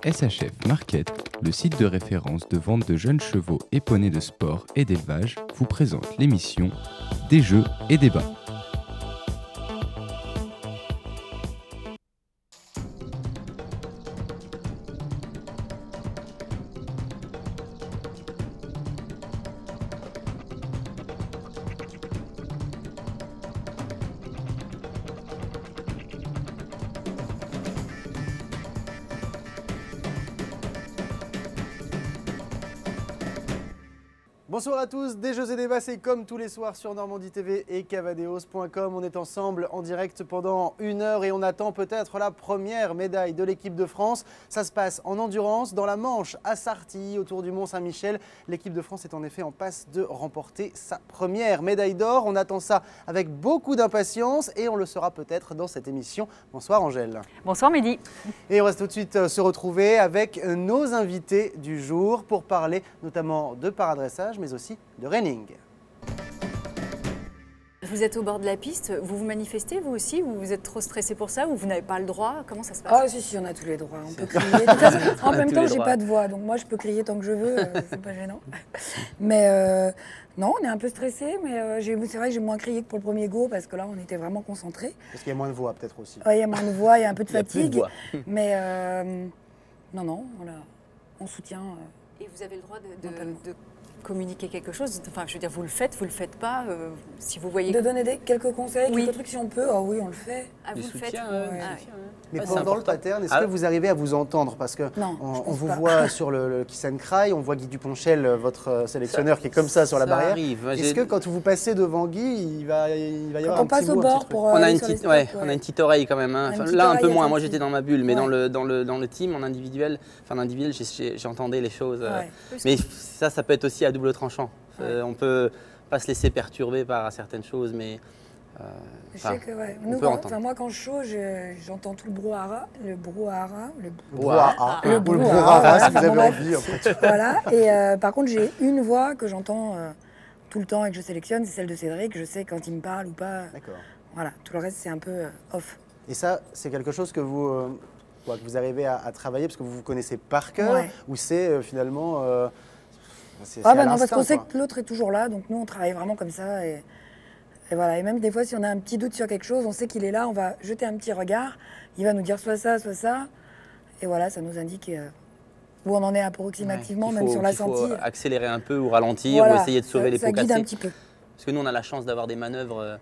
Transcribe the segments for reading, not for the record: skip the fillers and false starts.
SHF Market, le site de référence de vente de jeunes chevaux et poneys de sport et d'élevage, vous présente l'émission Des jeux et débats. Bonsoir à tous, des jeux et débats, c'est comme tous les soirs sur Normandie TV et cavadeos.com. On est ensemble en direct pendant 1 heure et on attend peut-être la première médaille de l'équipe de France. Ça se passe en endurance, dans la Manche, à Sartilly, autour du Mont-Saint-Michel. L'équipe de France est en effet en passe de remporter sa première médaille d'or. On attend ça avec beaucoup d'impatience et on le saura peut-être dans cette émission. Bonsoir Angèle. Bonsoir Mehdi. Et on va tout de suite se retrouver avec nos invités du jour pour parler notamment de paradressage, mais aussi de reining. Vous êtes au bord de la piste, vous vous manifestez vous aussi ou vous êtes trop stressé pour ça ou vous n'avez pas le droit? Comment ça se passe? Ah si, on a tous les droits, on peut crier. En même temps, j'ai pas de voix, donc moi je peux crier tant que je veux, c'est pas gênant. Mais non, on est un peu stressé, mais c'est vrai que j'ai moins crié que pour le premier go parce que là on était vraiment concentrés. Parce qu'il y a moins de voix peut-être aussi. Ouais, il y a moins de voix, il y a un peu de fatigue. Mais non, voilà, on soutient. Et vous avez le droit de communiquer quelque chose? Enfin, je veux dire, vous le faites pas si vous voyez... De donner quelques conseils, oui. Quelques trucs si on peut, ah oui, on le fait. Ah, vous le faites Mais pendant le pattern, est-ce que vous arrivez à vous entendre? Parce que on vous voit sur le Kiss and Cry, on voit Guy Duponchel, votre sélectionneur, qui est comme ça sur la barrière. Est-ce que quand vous passez devant Guy, il va y avoir un petit mot? Quand on passe au bord pour... on a une petite oreille quand même. Hein. Là, un peu moins. Moi, j'étais dans ma bulle, mais dans le team, en individuel, j'entendais les choses. Mais ça peut être aussi à double tranchant. On peut pas se laisser perturber par certaines choses, mais je sais que moi quand je chaud, j'entends tout le brouhaha, le brouhaha si vous avez envie. En fait. Voilà. Et par contre, j'ai une voix que j'entends tout le temps et que je sélectionne, c'est celle de Cédric. Je sais quand il me parle ou pas. D'accord. Voilà. Tout le reste, c'est un peu off. Et ça, c'est quelque chose que vous arrivez à travailler parce que vous vous connaissez par cœur, ou c'est finalement non, parce qu'on sait que l'autre est toujours là, donc nous on travaille vraiment comme ça. Et voilà. Et même des fois, si on a un petit doute sur quelque chose, on sait qu'il est là, on va jeter un petit regard, il va nous dire soit ça, soit ça. Et voilà, ça nous indique où on en est approximativement, même sur la senti. Il faut accélérer un peu ou ralentir, ou essayer de sauver les pots cassés. Ça guide un petit peu. Parce que nous, on a la chance d'avoir des manœuvres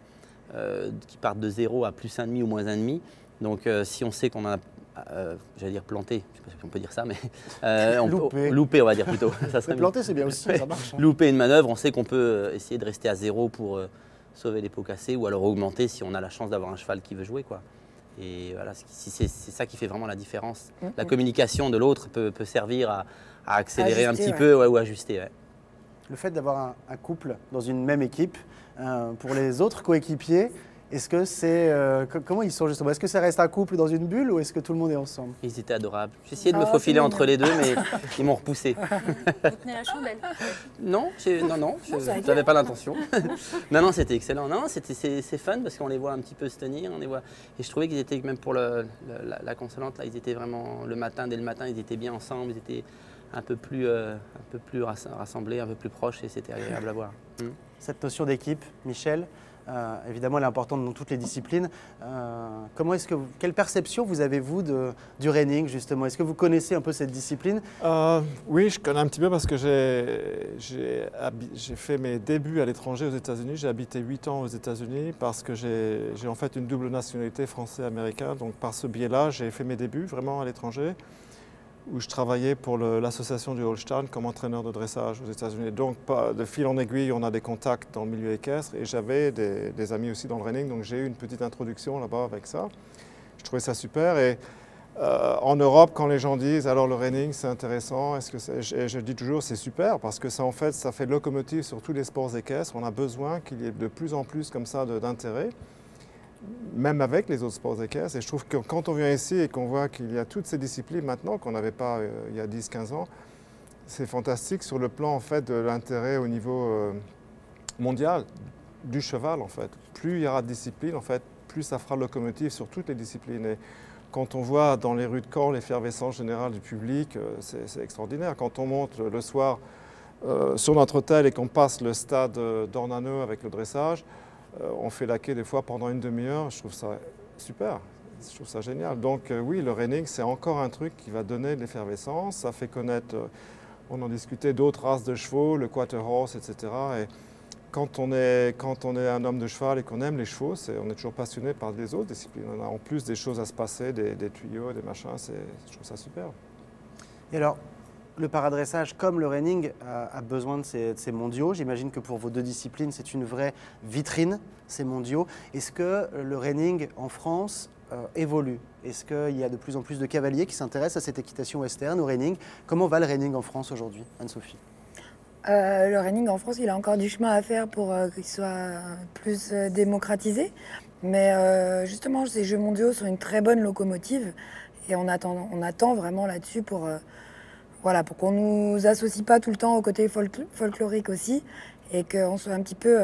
qui partent de 0 à plus 1,5 ou moins 1,5. Donc si on sait qu'on a j'allais dire planté, je ne sais pas si on peut dire ça, mais loupé, on va dire plutôt. Ça serait planté, c'est bien aussi, ça marche. Hein. Louper une manœuvre, on sait qu'on peut essayer de rester à 0 pour sauver les pots cassés ou alors augmenter si on a la chance d'avoir un cheval qui veut jouer, quoi. Et voilà, c'est ça qui fait vraiment la différence. La communication de l'autre peut servir à accélérer un petit peu ou ajuster. Ouais. Le fait d'avoir un couple dans une même équipe, pour les autres coéquipiers, est-ce que c'est... comment ils sont justement? Est-ce que ça reste un couple dans une bulle ou est-ce que tout le monde est ensemble? Ils étaient adorables. J'ai essayé de me faufiler entre les deux, mais ils m'ont repoussé. Vous tenez la chandelle? Non, je n'avais pas l'intention. Non, c'était excellent. Non, c'est fun parce qu'on les voit un petit peu se tenir. Et je trouvais qu'ils étaient, même pour la consolante, là, ils étaient vraiment, dès le matin, ils étaient bien ensemble. Ils étaient un peu plus rassemblés, un peu plus proches et c'était agréable à voir. Cette notion d'équipe, Michel, évidemment, elle est importante dans toutes les disciplines. Quelle perception vous avez-vous du reining, justement? Est-ce que vous connaissez un peu cette discipline? Oui, je connais un petit peu parce que j'ai fait mes débuts à l'étranger aux États-Unis. J'ai habité 8 ans aux États-Unis parce que j'ai en fait une double nationalité français-américain. Donc par ce biais-là, j'ai fait mes débuts vraiment à l'étranger, où je travaillais pour l'association du Holstein comme entraîneur de dressage aux États-Unis. Donc, de fil en aiguille, on a des contacts dans le milieu équestre et j'avais des amis aussi dans le reining, donc j'ai eu une petite introduction là-bas avec ça. Je trouvais ça super. Et en Europe, quand les gens disent alors le reining c'est intéressant, je dis toujours c'est super parce que ça en fait ça fait locomotive sur tous les sports équestres. On a besoin qu'il y ait de plus en plus comme ça d'intérêt, même avec les autres sports équestres. Et je trouve que quand on vient ici et qu'on voit qu'il y a toutes ces disciplines maintenant qu'on n'avait pas il y a 10-15 ans, c'est fantastique sur le plan en fait de l'intérêt au niveau mondial du cheval en fait. Plus il y aura de disciplines en fait, plus ça fera locomotive sur toutes les disciplines. Et quand on voit dans les rues de Caen l'effervescence générale du public, c'est extraordinaire. Quand on monte le soir sur notre hôtel et qu'on passe le stade d'Ornano avec le dressage, on fait la queue des fois pendant une demi-heure. Je trouve ça super, je trouve ça génial. Donc oui, le reining, c'est encore un truc qui va donner de l'effervescence. Ça fait connaître, on en discutait, d'autres races de chevaux, le quarter horse, etc. Et quand on est un homme de cheval et qu'on aime les chevaux, on est toujours passionné par les autres disciplines. On a en plus des choses à se passer, des tuyaux, des machins, je trouve ça super. Et alors, le paradressage, comme le reining, a besoin de ces mondiaux. J'imagine que pour vos deux disciplines, c'est une vraie vitrine, ces mondiaux. Est-ce que le reining en France évolue? Est-ce qu'il y a de plus en plus de cavaliers qui s'intéressent à cette équitation western, au reining? Comment va le reining en France aujourd'hui, Anne-Sophie? Le reining en France, il a encore du chemin à faire pour qu'il soit plus démocratisé. Mais justement, ces Jeux mondiaux sont une très bonne locomotive. Et on attend vraiment là-dessus pour qu'on ne nous associe pas tout le temps au côté folklorique aussi. Et qu'on soit un petit peu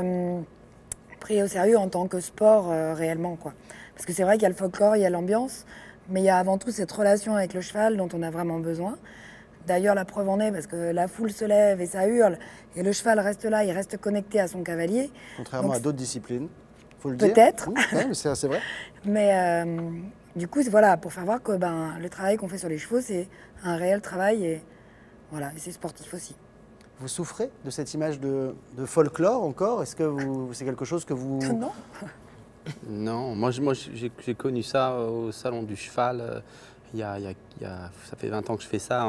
pris au sérieux en tant que sport réellement, quoi. Parce que c'est vrai qu'il y a le folklore, il y a l'ambiance. Mais il y a avant tout cette relation avec le cheval dont on a vraiment besoin. D'ailleurs, la preuve en est, parce que la foule se lève et ça hurle, et le cheval reste là, il reste connecté à son cavalier. Contrairement à d'autres disciplines, il faut le dire. Peut-être. Ouais, c'est vrai. Mais du coup, voilà, pour faire voir que le travail qu'on fait sur les chevaux, c'est un réel travail, et c'est sportif aussi. Vous souffrez de cette image de folklore encore? Est-ce que c'est quelque chose que vous... Non. Non, moi j'ai connu ça au Salon du Cheval. Ça fait 20 ans que je fais ça.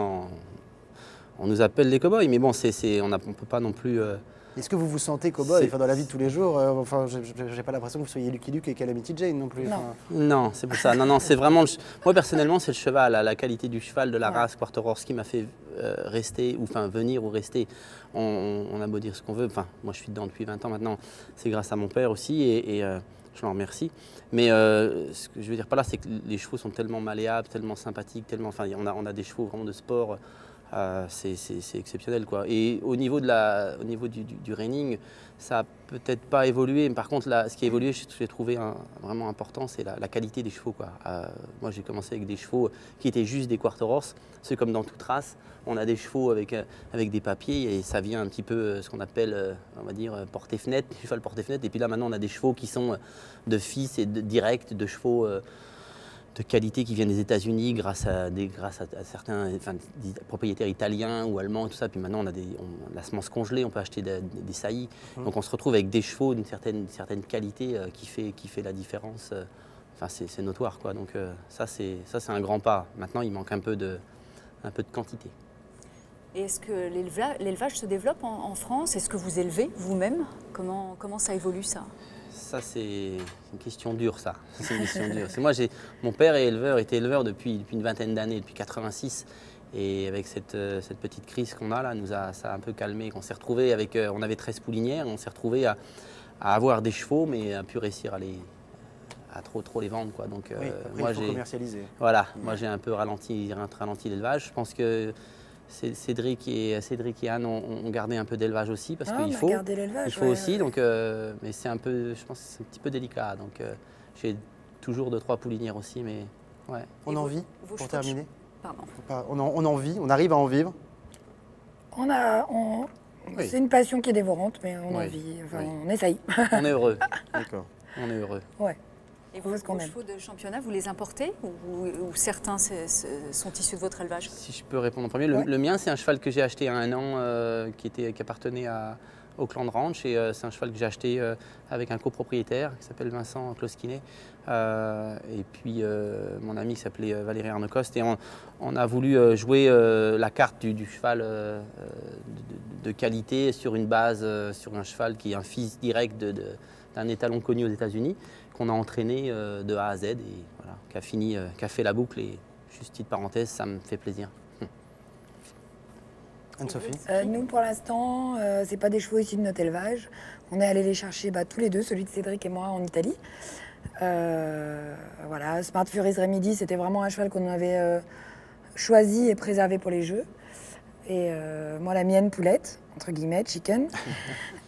On nous appelle les cow-boys, mais bon, on ne peut pas non plus... Est-ce que vous vous sentez cow-boy dans la vie de tous les jours? J'ai pas l'impression que vous soyez Lucky Luke et Calamity Jane non plus. Non, c'est pour ça. Non, c'est vraiment... Moi, personnellement, c'est le cheval, la qualité du cheval, de la race quarter horse qui m'a fait venir ou rester. On a beau dire ce qu'on veut. Moi, je suis dedans depuis 20 ans maintenant. C'est grâce à mon père aussi et je l'en remercie. Mais ce que je veux dire par là, c'est que les chevaux sont tellement malléables, tellement sympathiques, on a des chevaux vraiment de sport. C'est exceptionnel, quoi. Et au niveau du reining, ça n'a peut-être pas évolué. Mais par contre, ce qui a évolué, j'ai trouvé vraiment important, c'est la qualité des chevaux, quoi. Moi, j'ai commencé avec des chevaux qui étaient juste des quarter horse. C'est comme dans toute race. On a des chevaux avec des papiers et ça vient un petit peu ce qu'on appelle, on va dire, portée-fenêtre, cheval portée-fenêtre. Et puis là, maintenant, on a des chevaux qui sont de fils et directs, de chevaux de qualité qui viennent des États-Unis grâce à certains propriétaires italiens ou allemands, tout ça. Puis maintenant, on a la semence congelée, on peut acheter des saillies. Donc on se retrouve avec des chevaux d'une certaine qualité qui fait la différence. C'est notoire, quoi. Donc ça, c'est un grand pas. Maintenant, il manque un peu de quantité. Et est-ce que l'élevage se développe en France? Est-ce que vous élevez vous-même? Comment ça évolue, ça? Ça, c'est une question dure, ça. C'est une question dure. Moi, mon père était éleveur depuis une vingtaine d'années, depuis 86. Et avec cette petite crise qu'on a là, ça a un peu calmé. On s'est retrouvé on avait 13 poulinières, on s'est retrouvé à avoir des chevaux, mais à pu réussir à trop les vendre, quoi. Donc, moi, j'ai commercialisé. Voilà, moi j'ai un peu ralenti l'élevage. Je pense que Cédric et Anne ont gardé un peu d'élevage aussi parce qu'il faut. Il faut aussi, donc mais c'est un peu, je pense, que c'est un petit peu délicat. Donc j'ai toujours 2-3 poulinières aussi, mais ouais. On en vit pour terminer. Pardon. On arrive à en vivre. C'est une passion qui est dévorante, mais on en vit. On essaye. On est heureux. D'accord. On est heureux. Ouais. Et vos chevaux de championnat, vous les importez ou certains sont issus de votre élevage? Si je peux répondre en premier, le mien, c'est un cheval que j'ai acheté il y a 1 an qui appartenait à Auckland Ranch. Et c'est un cheval que j'ai acheté avec un copropriétaire qui s'appelle Vincent Kloskinet. Et puis mon ami qui s'appelait Valérie Arnecoste. Et on a voulu jouer la carte du cheval de qualité sur une base, sur un cheval qui est un fils direct d'un étalon connu aux États-Unis, qu'on a entraîné de A à Z et voilà, qui a fait la boucle. Et juste petite parenthèse, ça me fait plaisir. Anne-Sophie? Nous, pour l'instant, c'est pas des chevaux issus de notre élevage. On est allé les chercher tous les deux, celui de Cédric et moi, en Italie. Smart Furies Remedy, c'était vraiment un cheval qu'on avait choisi et préservé pour les jeux. Et moi, la mienne, Poulette, entre guillemets, Chicken.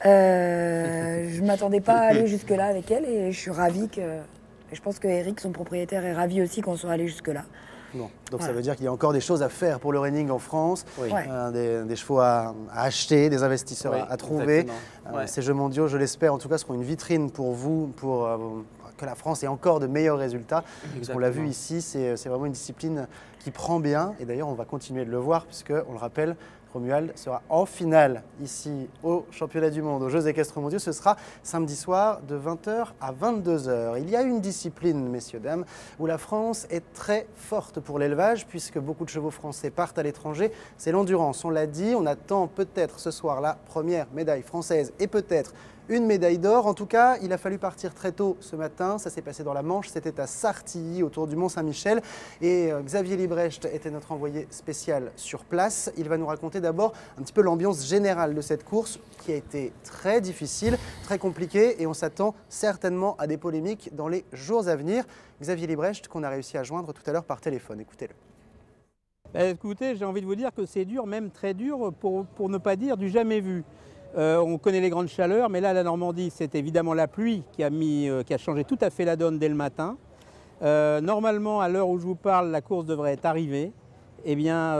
Je ne m'attendais pas à aller jusque-là avec elle et je suis ravie Et je pense que Eric, son propriétaire, est ravi aussi qu'on soit allé jusque-là. Bon, donc ça veut dire qu'il y a encore des choses à faire pour le reining en France, des chevaux à acheter, des investisseurs à trouver. Ces Jeux mondiaux, je l'espère, en tout cas, seront une vitrine pour vous, pour que la France ait encore de meilleurs résultats. Parce qu'on l'a vu ici, c'est vraiment une discipline qui prend bien. Et d'ailleurs, on va continuer de le voir, puisque, on le rappelle, Romuald sera en finale ici au championnat du monde, aux Jeux équestres mondiaux. Ce sera samedi soir de 20h à 22h. Il y a une discipline, messieurs, dames, où la France est très forte pour l'élevage, puisque beaucoup de chevaux français partent à l'étranger. C'est l'endurance, on l'a dit. On attend peut-être ce soir la première médaille française et peut-être une médaille d'or. En tout cas, il a fallu partir très tôt ce matin. Ça s'est passé dans la Manche. C'était à Sartilly, autour du Mont-Saint-Michel. Et Xavier Librecht était notre envoyé spécial sur place. Il va nous raconter d'abord un petit peu l'ambiance générale de cette course qui a été très difficile, très compliquée. Et on s'attend certainement à des polémiques dans les jours à venir. Xavier Librecht, qu'on a réussi à joindre tout à l'heure par téléphone. Écoutez-le. Écoutez, j'ai envie de vous dire que c'est dur, même très dur, pour ne pas dire du jamais vu. On connaît les grandes chaleurs, mais là, la Normandie, c'est évidemment la pluie qui a changé tout à fait la donne dès le matin. Normalement, à l'heure où je vous parle, la course devrait être arrivée. Eh bien,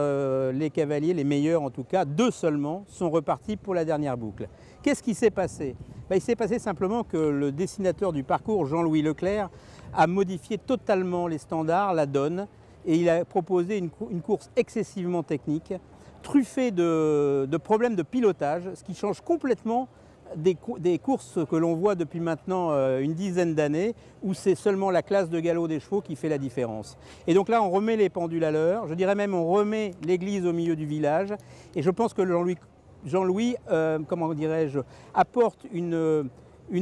les cavaliers, les meilleurs en tout cas, 2 seulement, sont repartis pour la dernière boucle. Qu'est-ce qui s'est passé? Il s'est passé simplement que le dessinateur du parcours, Jean-Louis Leclerc, a modifié totalement les standards, la donne, et il a proposé une course excessivement technique, truffé de problèmes de pilotage, ce qui change complètement des courses que l'on voit depuis maintenant une dizaine d'années, où c'est seulement la classe de galop des chevaux qui fait la différence. Et donc là, on remet les pendules à l'heure, je dirais même on remet l'église au milieu du village, et je pense que Jean-Louis comment dirais-je, apporte une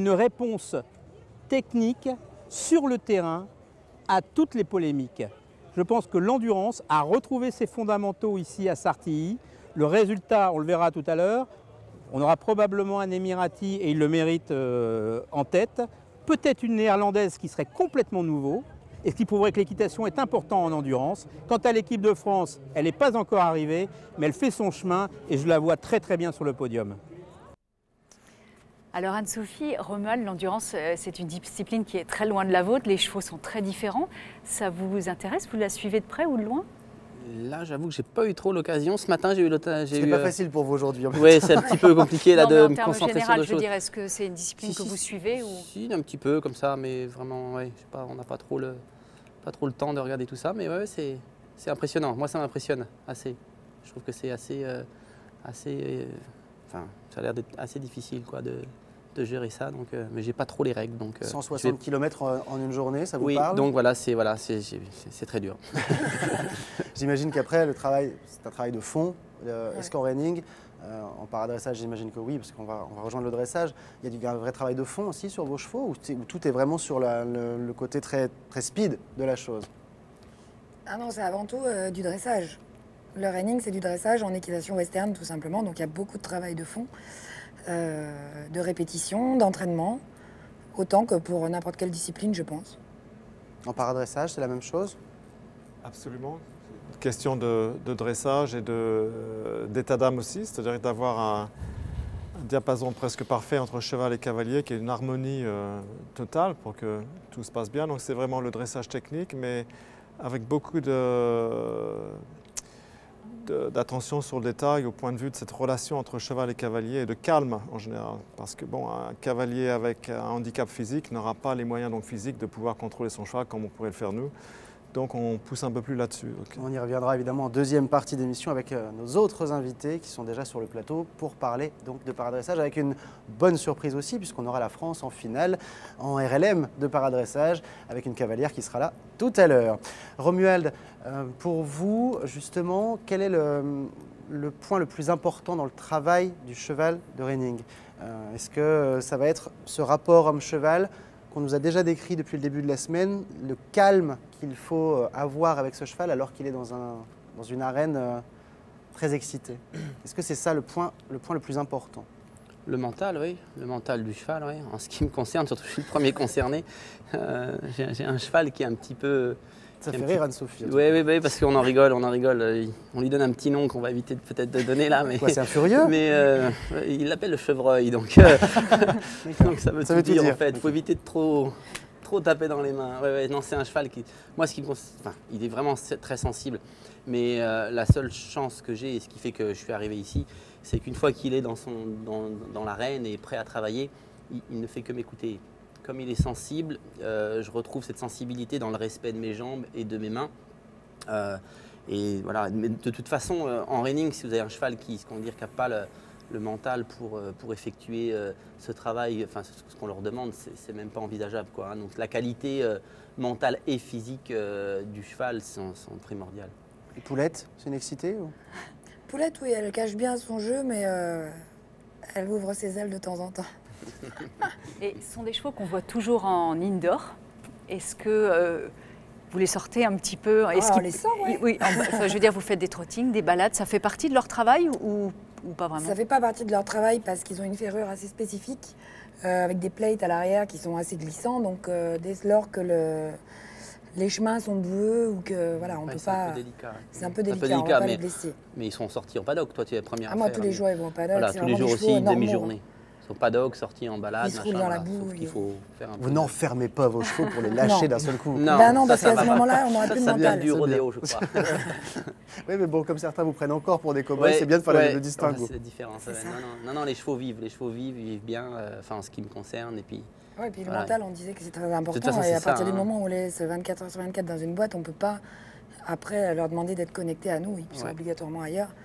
réponse technique sur le terrain à toutes les polémiques. Je pense que l'endurance a retrouvé ses fondamentaux ici à Sartilly. Le résultat, on le verra tout à l'heure, on aura probablement un Émirati, et il le mérite, en tête. Peut-être une Néerlandaise qui serait complètement nouveau, et ce qui prouverait que l'équitation est importante en endurance. Quant à l'équipe de France, elle n'est pas encore arrivée, mais elle fait son chemin, et je la vois très très bien sur le podium. Alors Anne-Sophie, Romuald, l'endurance, c'est une discipline qui est très loin de la vôtre, les chevaux sont très différents. Ça vous intéresse? Vous la suivez de près ou de loin? Là, j'avoue que j'ai pas eu trop l'occasion. Ce matin, j'ai eu l'occasion. C'est pas facile pour vous aujourd'hui. Oui, c'est un petit peu compliqué là, de me concentrer sur deux choses. Je veux dire, est-ce que c'est une discipline que vous suivez ou... Si, un petit peu comme ça, mais vraiment, ouais, je sais pas, on n'a pas trop le temps de regarder tout ça, mais ouais, c'est impressionnant. Moi, ça m'impressionne assez. Je trouve que c'est assez, enfin, ça a l'air d'être assez difficile, quoi, de gérer ça, donc, mais j'ai pas trop les règles. Donc, 160 km en une journée, ça vous parle? Oui, donc voilà, c'est très dur. J'imagine qu'après, le travail, c'est un travail de fond. Est-ce qu'en reining, en paradressage, j'imagine que oui, parce qu'on va rejoindre le dressage, il y a un vrai travail de fond aussi sur vos chevaux, ou tout est vraiment sur le côté très, très speed de la chose? Ah non, c'est avant tout du dressage. Le reining, c'est du dressage en équitation western, tout simplement, donc il y a beaucoup de travail de fond. De répétition, d'entraînement, autant que pour n'importe quelle discipline, je pense. En paradressage, c'est la même chose? Absolument. Question de dressage et d'état d'âme aussi, c'est-à-dire d'avoir un diapason presque parfait entre cheval et cavalier, qui est une harmonie totale pour que tout se passe bien. Donc c'est vraiment le dressage technique, mais avec beaucoup d'attention sur le détail au point de vue de cette relation entre cheval et cavalier et de calme en général. Parce que bon, un cavalier avec un handicap physique n'aura pas les moyens donc, physiques de pouvoir contrôler son cheval comme on pourrait le faire nous. Donc on pousse un peu plus là-dessus. Okay. On y reviendra évidemment en deuxième partie d'émission avec nos autres invités qui sont déjà sur le plateau pour parler donc de paradressage avec une bonne surprise aussi puisqu'on aura la France en finale en RLM de paradressage avec une cavalière qui sera là tout à l'heure. Romuald, pour vous justement, quel est le point le plus important dans le travail du cheval de reining? Est-ce que ça va être ce rapport homme-cheval qu'on nous a déjà décrit depuis le début de la semaine, le calme qu'il faut avoir avec ce cheval alors qu'il est dans une arène très excitée? Est-ce que c'est ça le point le plus important? Le mental, oui. Le mental du cheval, oui. En ce qui me concerne, surtout je suis le premier concerné, j'ai un cheval qui est un petit peu... Ça fait rire Anne-Sophie. Oui, parce qu'on en rigole, on lui donne un petit nom qu'on va éviter peut-être de donner là. Mais c'est un furieux? Mais il l'appelle le chevreuil, donc ça veut tout dire en fait. Il faut éviter de trop trop tapé dans les mains. Ouais, non, c'est un cheval qui, moi, il est vraiment très sensible. Mais la seule chance que j'ai et ce qui fait que je suis arrivé ici, c'est qu'une fois qu'il est dans l'arène et prêt à travailler, il ne fait que m'écouter. Comme il est sensible, je retrouve cette sensibilité dans le respect de mes jambes et de mes mains. Et voilà. Mais de toute façon, en reining, si vous avez un cheval qui n'a pas le mental pour effectuer ce travail, enfin ce qu'on leur demande, c'est même pas envisageable, quoi, hein. Donc la qualité mentale et physique du cheval sont primordiales. Et Poulette, c'est une excitée ou... Poulette, oui, elle cache bien son jeu, mais elle ouvre ses ailes de temps en temps. Et ce sont des chevaux qu'on voit toujours en indoor. Est-ce que vous les sortez un petit peu? On les sort, oui. Oui, enfin, je veux dire, vous faites des trottings, des balades, ça fait partie de leur travail ou pas vraiment? Ça ne fait pas partie de leur travail parce qu'ils ont une ferrure assez spécifique, avec des plates à l'arrière qui sont assez glissants. Donc dès lors que les chemins sont boueux ou que voilà, on peut pas. C'est un peu délicat, on va pas les blesser. Mais ils sont sortis en paddock, toi tu es la première. Moi tous les jours ils vont en paddock. Voilà, tous les jours aussi, une demi-journée. Ils sont paddock, sortis en balade, ils se roulent dans la boue. Il faut faire un peu. Vous n'enfermez pas vos chevaux pour les lâcher d'un seul coup. Non, parce qu'à ce moment-là, on n'aura plus de mental. Ça vient du rodéo, je crois. Oui, mais bon, comme certains vous prennent encore pour des cow-boys, c'est bien de faire le distinguo. C'est différent. Non, les chevaux vivent ils vivent bien, en ce qui me concerne. Et puis, ouais, et puis le mental, on disait que c'est très important. Et à partir du moment où on laisse 24 heures sur 24 dans une boîte, on ne peut pas, après, leur demander d'être connectés à nous. Ils sont obligatoirement ailleurs.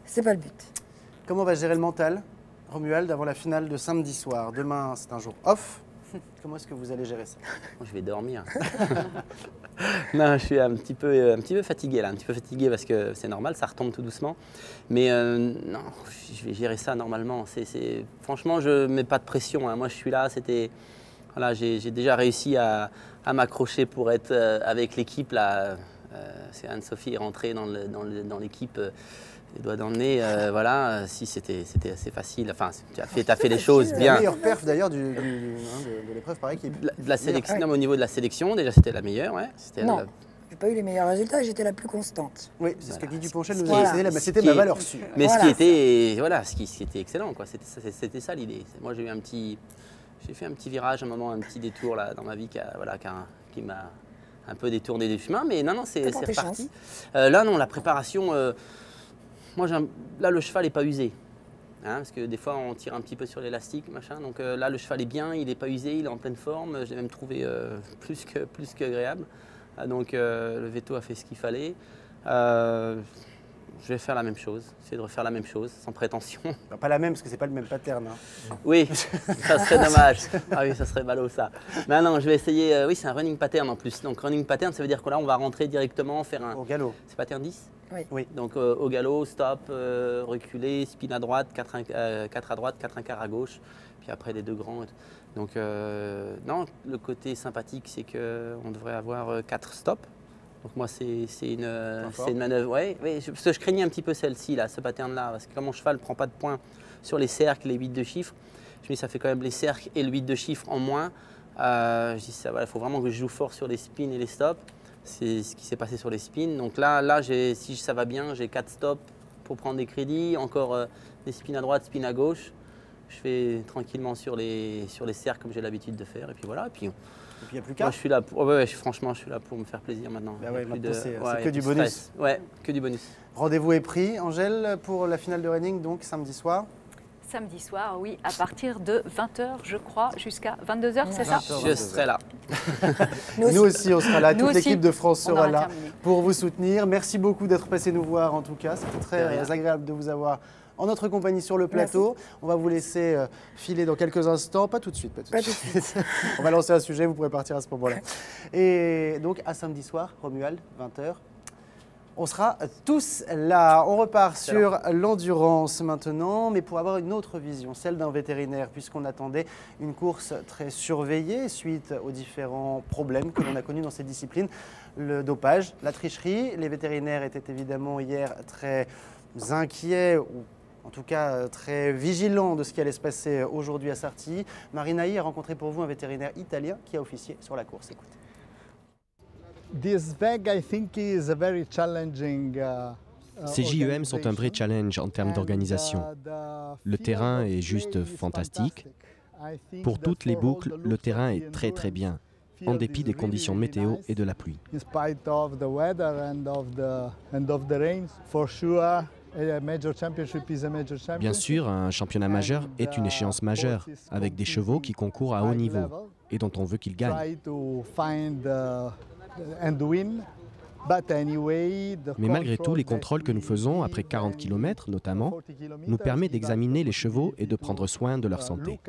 C'est pas le but. Comment va gérer le mental, Romuald, avant la finale de samedi soir? Demain, c'est un jour off. Comment est-ce que vous allez gérer ça? Je vais dormir. Non, je suis un petit peu fatigué là, un petit peu fatigué parce que c'est normal, ça retombe tout doucement. Mais non, je vais gérer ça normalement. Franchement, je ne mets pas de pression, hein. Moi, je suis là. Voilà, j'ai déjà réussi à m'accrocher pour être avec l'équipe là. C'est Anne-Sophie est rentrée dans l'équipe. Les doigts dans le nez, voilà, si c'était assez facile. Enfin, tu as fait les choses bien. La meilleure perf d'ailleurs de l'épreuve par équipe. De la sélection, au niveau de la sélection, déjà c'était la meilleure, ouais. Non, j'ai pas eu les meilleurs résultats, j'étais la plus constante. Oui, c'est ce que Guy Duponchel nous a dit, c'était ma valeur sûre. Mais ce qui était excellent, quoi. C'était ça l'idée. Moi, j'ai fait un petit virage, un moment, un petit détour là dans ma vie qui m'a un peu détourné des chemins, mais non, c'est reparti. Là, non, la préparation. Moi, là, le cheval n'est pas usé, hein, parce que des fois, on tire un petit peu sur l'élastique, machin. Donc là, le cheval est bien, il n'est pas usé, il est en pleine forme. Je l'ai même trouvé plus qu'agréable. Donc le veto a fait ce qu'il fallait. Je vais faire la même chose, essayer de refaire la même chose, sans prétention. Pas la même, parce que c'est pas le même pattern. Hein. Oui, ça serait dommage. Ah oui, ça serait ballot ça. Mais non, je vais essayer. Oui, c'est un running pattern en plus. Donc running pattern, ça veut dire que là, on va rentrer directement, faire un. Au galop. C'est pattern 10 ? Oui. Donc au galop, stop, reculer, spin à droite, 4 à droite, 4 1/4 à gauche, puis après les deux grands. Donc non, le côté sympathique, c'est qu'on devrait avoir 4 stops. Donc moi, c'est une manœuvre. Oui, parce que je craignais un petit peu celle-ci, là, ce pattern-là, parce que comme mon cheval ne prend pas de points sur les cercles, les 8 de chiffres, je me dis ça fait quand même les cercles et le 8 de chiffres en moins. Je dis ça, il faut vraiment que je joue fort sur les spins et les stops. C'est ce qui s'est passé sur les spins. Donc là si ça va bien, j'ai 4 stops pour prendre des crédits, encore des spins à droite, spins à gauche. Je fais tranquillement sur les cercles comme j'ai l'habitude de faire. Et puis voilà. Et puis il n'y a plus qu'à. Moi, je suis là franchement, je suis là pour me faire plaisir maintenant. Bah ouais, c'est que du bonus. Ouais, que du bonus. Rendez-vous est pris, Angèle, pour la finale de reining, donc samedi soir. Samedi soir, oui, à partir de 20h, je crois, jusqu'à 22h, c'est ça? Je serai là. Nous aussi, on sera là. Toute l'équipe de France sera là pour vous soutenir. Merci beaucoup d'être passé nous voir, en tout cas. C'était très agréable de vous avoir en notre compagnie sur le plateau. Merci. On va vous laisser filer dans quelques instants. Pas tout de suite. On va lancer un sujet, vous pourrez partir à ce moment-là. Et donc, à samedi soir, Romuald, 20h. On sera tous là. On repart sur l'endurance maintenant, mais pour avoir une autre vision, celle d'un vétérinaire, puisqu'on attendait une course très surveillée suite aux différents problèmes que l'on a connus dans cette discipline. Le dopage, la tricherie. Les vétérinaires étaient évidemment hier très inquiets, ou en tout cas très vigilants de ce qui allait se passer aujourd'hui à Sartilly. Marinaï a rencontré pour vous un vétérinaire italien qui a officié sur la course. Écoutez. Ces JEM sont un vrai challenge en termes d'organisation. Le terrain est juste fantastique. Pour toutes les boucles, le terrain est très très bien. en dépit des conditions météo et de la pluie. Bien sûr, un championnat majeur est une échéance majeure, avec des chevaux qui concourent à haut niveau et dont on veut qu'ils gagnent. Mais malgré tout, les contrôles que nous faisons, après 40 km notamment, nous permettent d'examiner les chevaux et de prendre soin de leur santé.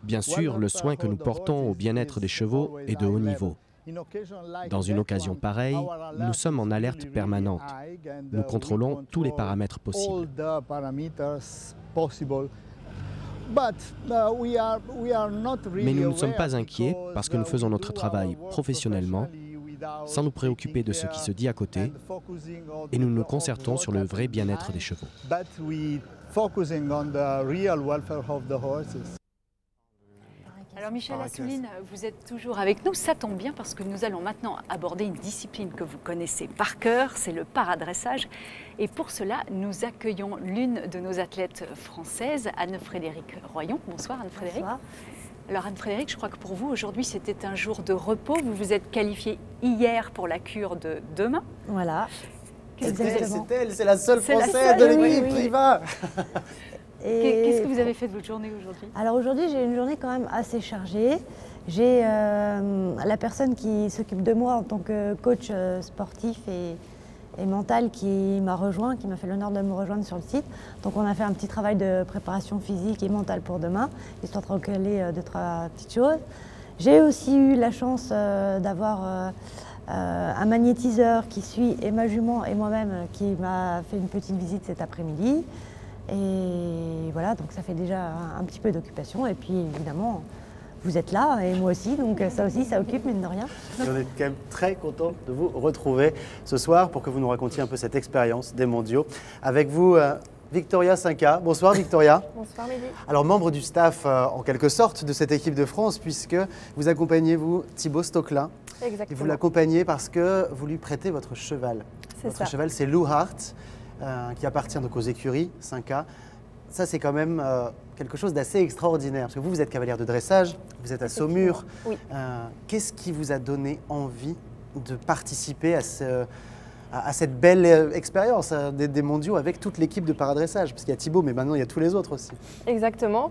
Bien sûr, le soin que nous portons au bien-être des chevaux est de haut niveau. Dans une occasion pareille, nous sommes en alerte permanente. Nous contrôlons tous les paramètres possibles. Mais nous ne sommes pas inquiets parce que nous faisons notre travail professionnellement, sans nous préoccuper de ce qui se dit à côté, et nous nous concertons sur le vrai bien-être des chevaux. Alors Michel Assouline, vous êtes toujours avec nous, ça tombe bien parce que nous allons maintenant aborder une discipline que vous connaissez par cœur, c'est le paradressage. Et pour cela, nous accueillons l'une de nos athlètes françaises, Anne-Frédérique Royon. Bonsoir Anne-Frédérique. Bonsoir. Alors Anne-Frédérique, je crois que pour vous, aujourd'hui, c'était un jour de repos. Vous vous êtes qualifiée hier pour la cure de demain. Voilà. C'est elle, c'est la seule Française de l'équipe qui y va. Qu'est-ce que vous avez fait de votre journée aujourd'hui? Alors aujourd'hui, j'ai une journée quand même assez chargée. J'ai la personne qui s'occupe de moi en tant que coach sportif et mental qui m'a rejoint, qui m'a fait l'honneur de me rejoindre sur le site. Donc on a fait un petit travail de préparation physique et mentale pour demain, histoire de recaler 2-3 petites choses. J'ai aussi eu la chance d'avoir un magnétiseur qui suit et ma jument et moi-même qui m'a fait une petite visite cet après-midi. Et voilà, donc ça fait déjà un petit peu d'occupation. Et puis évidemment, vous êtes là et moi aussi, donc ça aussi, ça occupe, mine de rien. Et on est quand même très content de vous retrouver ce soir pour que vous nous racontiez un peu cette expérience des mondiaux. Avec vous, Victoria Cinca. Bonsoir Victoria. Bonsoir Mehdi. Alors membre du staff en quelque sorte de cette équipe de France puisque vous accompagnez vous Thibaut Stocklin. Exactement. Et vous l'accompagnez parce que vous lui prêtez votre cheval. Votre cheval c'est Lou Hart qui appartient donc aux écuries Cinca. Ça c'est quand même quelque chose d'assez extraordinaire parce que vous êtes cavalière de dressage, vous êtes à Saumur. Oui. Qu'est-ce qui vous a donné envie de participer à cette belle expérience des mondiaux avec toute l'équipe de paradressage? Parce qu'il y a Thibaut, mais maintenant il y a tous les autres aussi. Exactement.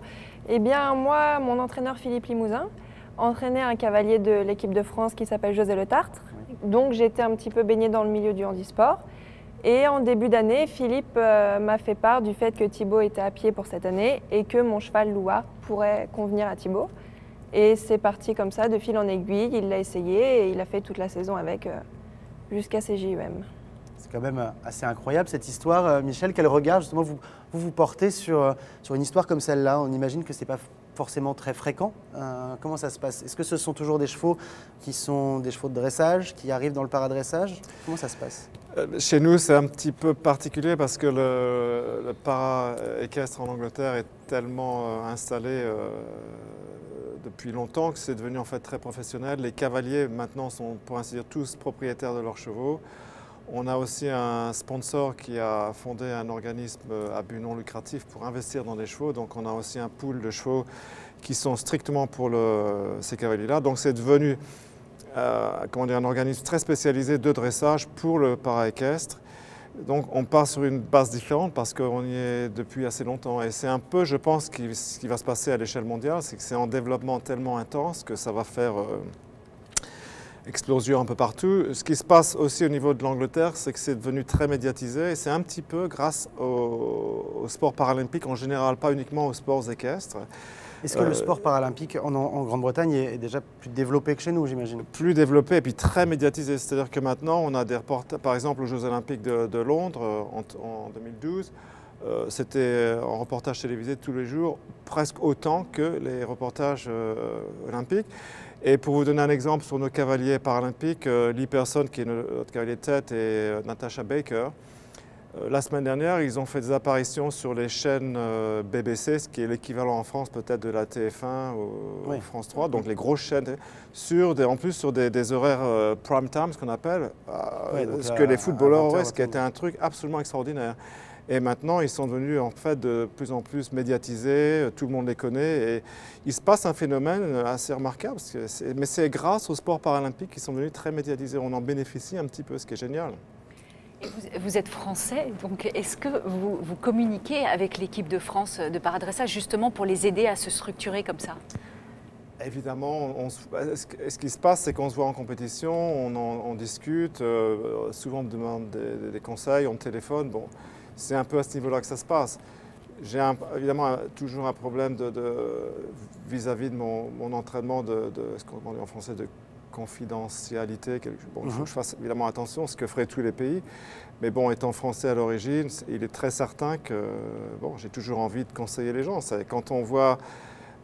Eh bien, moi, mon entraîneur Philippe Limousin entraînait un cavalier de l'équipe de France qui s'appelle José Le Tartre. Oui. Donc, j'étais un petit peu baignée dans le milieu du handisport. Et en début d'année, Philippe m'a fait part du fait que Thibaut était à pied pour cette année et que mon cheval Loua pourrait convenir à Thibaut. Et c'est parti comme ça, de fil en aiguille. Il l'a essayé et il a fait toute la saison avec jusqu'à ses JUM. C'est quand même assez incroyable cette histoire. Michel, quel regard justement vous portez sur une histoire comme celle-là? On imagine que ce n'est pas forcément très fréquent. Comment ça se passe? Est-ce que ce sont toujours des chevaux qui sont des chevaux de dressage, qui arrivent dans le paradressage? Comment ça se passe? Chez nous, c'est un petit peu particulier parce que le para-équestre en Angleterre est tellement installé depuis longtemps que c'est devenu en fait très professionnel. Les cavaliers maintenant sont pour ainsi dire tous propriétaires de leurs chevaux. On a aussi un sponsor qui a fondé un organisme à but non lucratif pour investir dans des chevaux. Donc on a aussi un pool de chevaux qui sont strictement pour ces cavaliers-là. Donc c'est devenu un organisme très spécialisé de dressage pour le para-équestre. Donc on part sur une base différente parce qu'on y est depuis assez longtemps. Et c'est un peu, je pense, ce qui va se passer à l'échelle mondiale, c'est que c'est en développement tellement intense que ça va faire explosion un peu partout. Ce qui se passe aussi au niveau de l'Angleterre, c'est que c'est devenu très médiatisé et c'est un petit peu grâce au sport paralympique en général, pas uniquement aux sports équestres. Est-ce que le sport paralympique en Grande-Bretagne est déjà plus développé que chez nous, j'imagine? Plus développé et puis très médiatisé. C'est-à-dire que maintenant, on a des reportages, par exemple aux Jeux Olympiques de Londres en 2012, c'était un reportage télévisé tous les jours, presque autant que les reportages olympiques. Et pour vous donner un exemple sur nos cavaliers paralympiques, Lee Person, qui est notre cavalier de tête, et Natasha Baker, La semaine dernière, ils ont fait des apparitions sur les chaînes BBC, ce qui est l'équivalent en France peut-être de la TF1 ou France 3, donc les grosses chaînes, en plus sur des horaires prime time, ce qu'on appelle, ce que les footballeurs auraient, ce qui était un truc absolument extraordinaire. Et maintenant, ils sont devenus en fait de plus en plus médiatisés, tout le monde les connaît. Et il se passe un phénomène assez remarquable, mais c'est grâce au sport paralympique qu'ils sont devenus très médiatisés. On en bénéficie un petit peu, ce qui est génial. Et vous êtes français, donc est-ce que vous communiquez avec l'équipe de France de paradressage justement pour les aider à se structurer comme ça? Évidemment, ce qui se passe, c'est qu'on se voit en compétition, on discute, souvent on me demande des conseils, on téléphone. Bon, c'est un peu à ce niveau-là que ça se passe. J'ai évidemment toujours un problème vis-à-vis de mon entraînement de ce qu'on dit en français de confidentialité. Bon, il faut que je fasse évidemment attention, ce que feraient tous les pays. Mais bon, étant français à l'origine, il est très certain que j'ai toujours envie de conseiller les gens. Quand on voit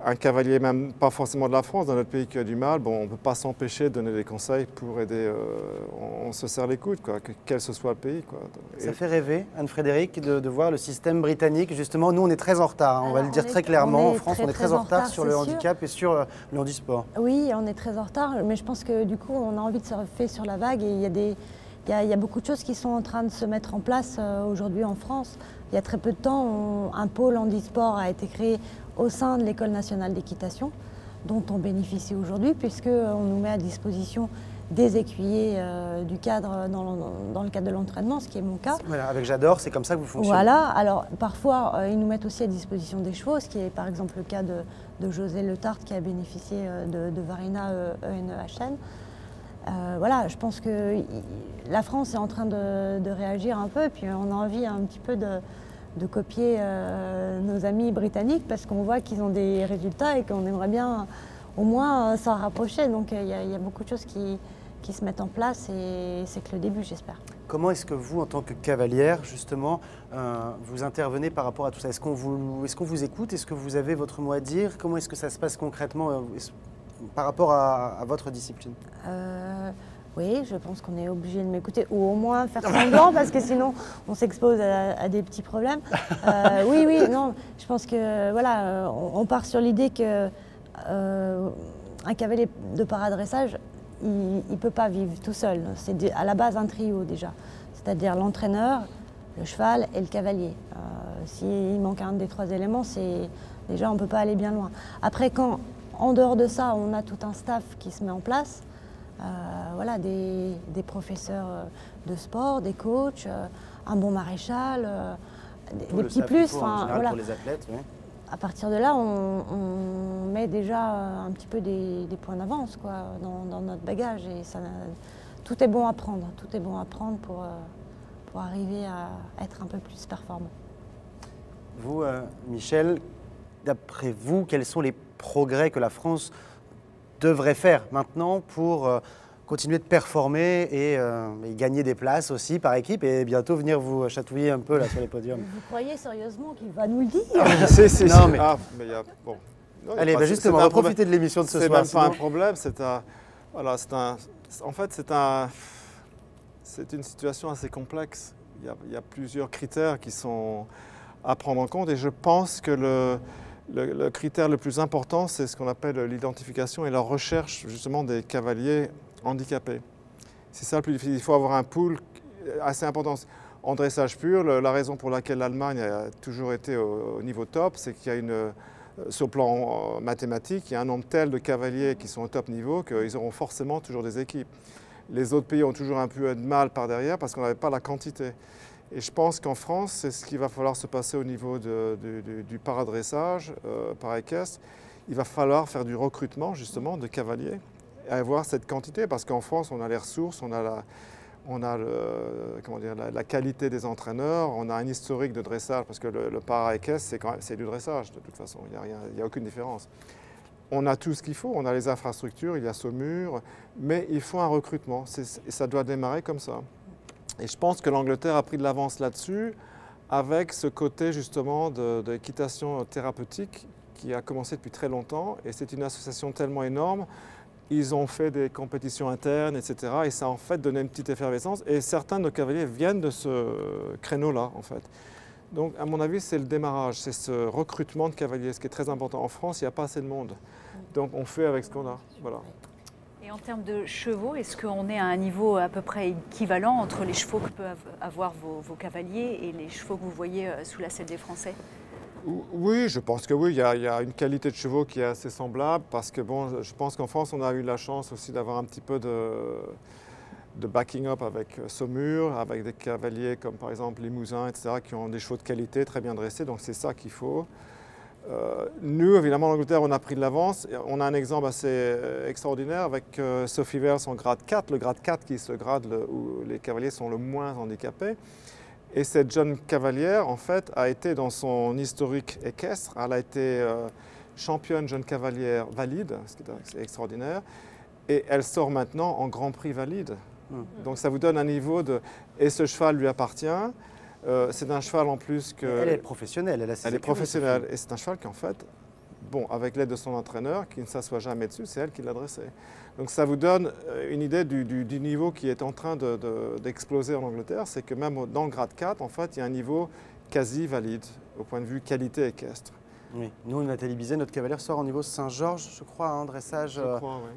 un cavalier, même pas forcément de la France, dans notre pays qui a du mal, on ne peut pas s'empêcher de donner des conseils pour aider. On se serre les coudes, quel que ce soit le pays. Ça fait rêver, Anne-Frédérique, de voir le système britannique. Justement, nous, on est très en retard, on va le dire très clairement. En France, on est très en retard sur le handicap et sur le handisport. Oui, on est très en retard, mais je pense que du coup, on a envie de surfer sur la vague. Et il y a beaucoup de choses qui sont en train de se mettre en place aujourd'hui en France. Il y a très peu de temps, un pôle handisport a été créé au sein de l'École nationale d'équitation, dont on bénéficie aujourd'hui, puisqu'on nous met à disposition des écuyers du cadre dans le cadre de l'entraînement, ce qui est mon cas. Voilà, avec J'adore, c'est comme ça que vous fonctionnez. Voilà, alors parfois ils nous mettent aussi à disposition des chevaux, ce qui est par exemple le cas de José Le Tartre qui a bénéficié de Varina ENEHN. Voilà, je pense que la France est en train de réagir un peu, et puis on a envie un petit peu de copier nos amis britanniques parce qu'on voit qu'ils ont des résultats et qu'on aimerait bien au moins s'en rapprocher. Donc il y a beaucoup de choses qui se mettent en place et c'est que le début, j'espère. Comment est-ce que vous, en tant que cavalière, justement, vous intervenez par rapport à tout ça? Est-ce qu'on vous écoute? Est-ce que vous avez votre mot à dire? Comment est-ce que ça se passe concrètement par rapport à votre discipline? Oui, je pense qu'on est obligé de m'écouter, ou au moins faire semblant, parce que sinon on s'expose à des petits problèmes. Oui, non, je pense que voilà, on part sur l'idée que un cavalier de paradressage, il ne peut pas vivre tout seul. C'est à la base un trio déjà, c'est-à-dire l'entraîneur, le cheval et le cavalier. S'il manque un des trois éléments, déjà on ne peut pas aller bien loin. Après, quand en dehors de ça, on a tout un staff qui se met en place. Voilà, des professeurs de sport, des coachs, un bon maréchal, des petits plus. Voilà. Pour les athlètes, oui. À partir de là, on met déjà un petit peu des points d'avance dans notre bagage. Et tout est bon à prendre. Tout est bon à prendre pour arriver à être un peu plus performant. Vous, Michel, d'après vous, quels sont les progrès que la France devrait faire maintenant pour continuer de performer et gagner des places aussi par équipe et bientôt venir vous chatouiller un peu là sur les podiums? Vous croyez sérieusement qu'il va nous le dire? Non, mais... bon. Non, allez, justement, on va profiter de l'émission de ce soir. C'est même pas un problème, en fait, c'est une situation assez complexe. Il y a plusieurs critères qui sont à prendre en compte et je pense que le critère le plus important, c'est ce qu'on appelle l'identification et la recherche justement des cavaliers handicapés. C'est ça le plus difficile. Il faut avoir un pool assez important. En dressage pur, la raison pour laquelle l'Allemagne a toujours été au niveau top, c'est qu'il y a sur le plan mathématique, il y a un nombre tel de cavaliers qui sont au top niveau qu'ils auront forcément toujours des équipes. Les autres pays ont toujours un peu de mal par derrière parce qu'on n'avait pas la quantité. Et je pense qu'en France, c'est ce qu'il va falloir se passer au niveau du paradressage par équestre. Il va falloir faire du recrutement justement de cavaliers et avoir cette quantité parce qu'en France, on a les ressources, on a la qualité des entraîneurs, on a un historique de dressage parce que le para-équestre, c'est du dressage de toute façon, il n'y a aucune différence. On a tout ce qu'il faut, on a les infrastructures, il y a Saumur, mais il faut un recrutement et ça doit démarrer comme ça. Et je pense que l'Angleterre a pris de l'avance là-dessus avec ce côté justement d'équitation thérapeutique qui a commencé depuis très longtemps et c'est une association tellement énorme ils ont fait des compétitions internes, etc. Et ça a en fait donné une petite effervescence. Et certains de nos cavaliers viennent de ce créneau-là, en fait. Donc, à mon avis, c'est le démarrage, c'est ce recrutement de cavaliers, ce qui est très important. En France, il n'y a pas assez de monde. Donc, on fait avec ce qu'on a. Voilà. Et en termes de chevaux, est-ce qu'on est à un niveau à peu près équivalent entre les chevaux que peuvent avoir vos cavaliers et les chevaux que vous voyez sous la selle des Français? Oui, je pense que oui, il y a une qualité de chevaux qui est assez semblable parce que bon, je pense qu'en France, on a eu la chance aussi d'avoir un petit peu de backing up avec Saumur, avec des cavaliers comme par exemple Limousin, etc., qui ont des chevaux de qualité très bien dressés, donc c'est ça qu'il faut. Nous, évidemment, en Angleterre, on a pris de l'avance. On a un exemple assez extraordinaire avec Sophie Vers en grade 4, le grade 4 qui est ce grade où les cavaliers sont le moins handicapés. Et cette jeune cavalière, en fait, a été dans son historique équestre, elle a été championne jeune cavalière valide, ce qui est extraordinaire, et elle sort maintenant en Grand Prix valide. Donc ça vous donne un niveau de... Et ce cheval lui appartient. C'est un cheval en plus que... Elle est professionnelle, elle est professionnelle. Et c'est un cheval qui, en fait, bon, avec l'aide de son entraîneur, qui ne s'assoit jamais dessus, c'est elle qui l'a dressé. Donc ça vous donne une idée du niveau qui est en train d'exploser en Angleterre. C'est que même dans le grade 4, en fait, il y a un niveau quasi valide au point de vue qualité équestre. Oui, nous, Nathalie Bizet, notre cavalière sort au niveau Saint-Georges, je crois, hein, dressage,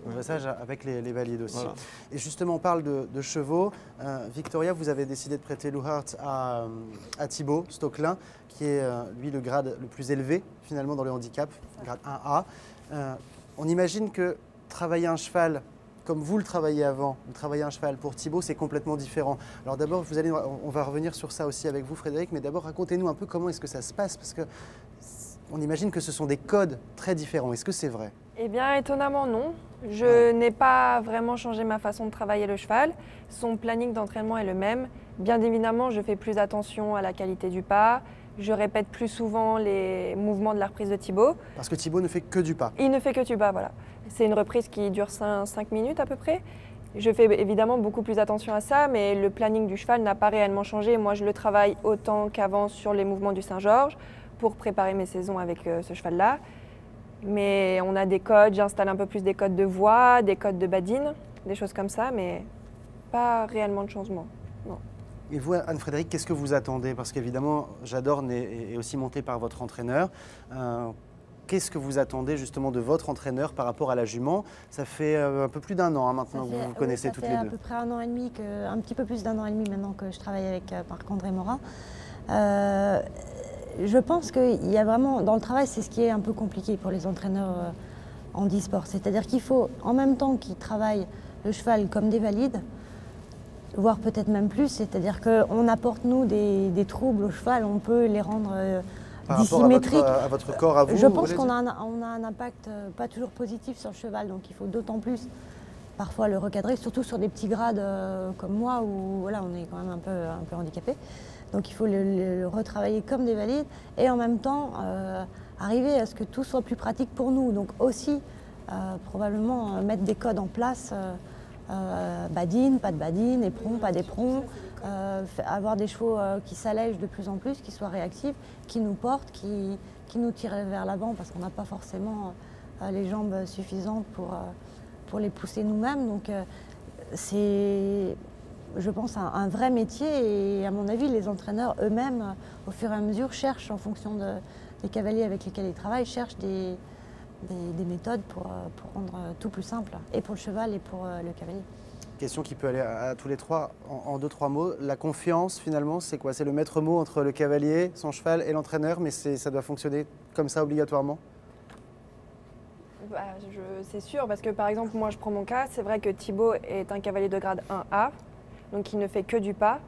dressage avec les valides aussi. Voilà. Et justement, on parle de chevaux. Victoria, vous avez décidé de prêter Lou Hart à Thibaut Stocklin, qui est, lui, le grade le plus élevé, finalement, dans le handicap, grade 1A. On imagine que travailler un cheval comme vous le travaillez avant, vous travaillez un cheval pour Thibaut, c'est complètement différent. Alors d'abord, on va revenir sur ça aussi avec vous, Frédéric, mais d'abord, racontez-nous un peu comment est-ce que ça se passe, parce que on imagine que ce sont des codes très différents. Est-ce que c'est vrai? Eh bien, étonnamment, non. Je n'ai pas vraiment changé ma façon de travailler le cheval. Son planning d'entraînement est le même. Bien évidemment, je fais plus attention à la qualité du pas. Je répète plus souvent les mouvements de la reprise de Thibaut. Parce que Thibaut ne fait que du pas. Il ne fait que du pas, voilà. C'est une reprise qui dure 5 minutes à peu près. Je fais évidemment beaucoup plus attention à ça, mais le planning du cheval n'a pas réellement changé. Moi, je le travaille autant qu'avant sur les mouvements du Saint-Georges, pour préparer mes saisons avec ce cheval-là. Mais on a des codes, j'installe un peu plus des codes de voix, des codes de badine, des choses comme ça, mais pas réellement de changement, non. Et vous, Anne-Frédérique, qu'est-ce que vous attendez? Parce qu'évidemment, J'adore est aussi monté par votre entraîneur. Qu'est-ce que vous attendez justement de votre entraîneur par rapport à la jument? Ça fait un peu plus d'1 an maintenant que vous vous connaissez toutes les deux. Ça fait à peu près 1 an et demi, un petit peu plus d'1 an et demi maintenant que je travaille avec Marc-André Morin. Je pense qu'il y a vraiment, dans le travail, c'est ce qui est un peu compliqué pour les entraîneurs handisport. C'est-à-dire qu'il faut, en même temps qu'ils travaillent le cheval comme des valides, voire peut-être même plus, c'est-à-dire qu'on apporte, nous, des troubles au cheval, on peut les rendre dissymétriques. À votre corps, à vous? Je pense qu'on a un impact pas toujours positif sur le cheval, donc il faut d'autant plus parfois le recadrer, surtout sur des petits grades comme moi, où voilà, on est quand même un peu handicapé. Donc il faut le retravailler comme des valides et en même temps arriver à ce que tout soit plus pratique pour nous. Donc aussi probablement mettre des codes en place, badine, pas de badine, éperon, pas d'éperon, avoir des chevaux qui s'allègent de plus en plus, qui soient réactifs, qui nous portent, qui nous tirent vers l'avant parce qu'on n'a pas forcément les jambes suffisantes pour les pousser nous-mêmes. Donc c'est, je pense, un vrai métier et à mon avis, les entraîneurs eux-mêmes, au fur et à mesure, cherchent, en fonction des cavaliers avec lesquels ils travaillent, cherchent des méthodes pour rendre tout plus simple, et pour le cheval et pour le cavalier. Question qui peut aller à tous les trois en 2-3 mots. La confiance, finalement, c'est quoi? C'est le maître mot entre le cavalier, son cheval et l'entraîneur, mais ça doit fonctionner comme ça obligatoirement? C'est sûr, parce que par exemple, moi je prends mon cas, c'est vrai que Thibaut est un cavalier de grade 1A, donc il ne fait que du pas.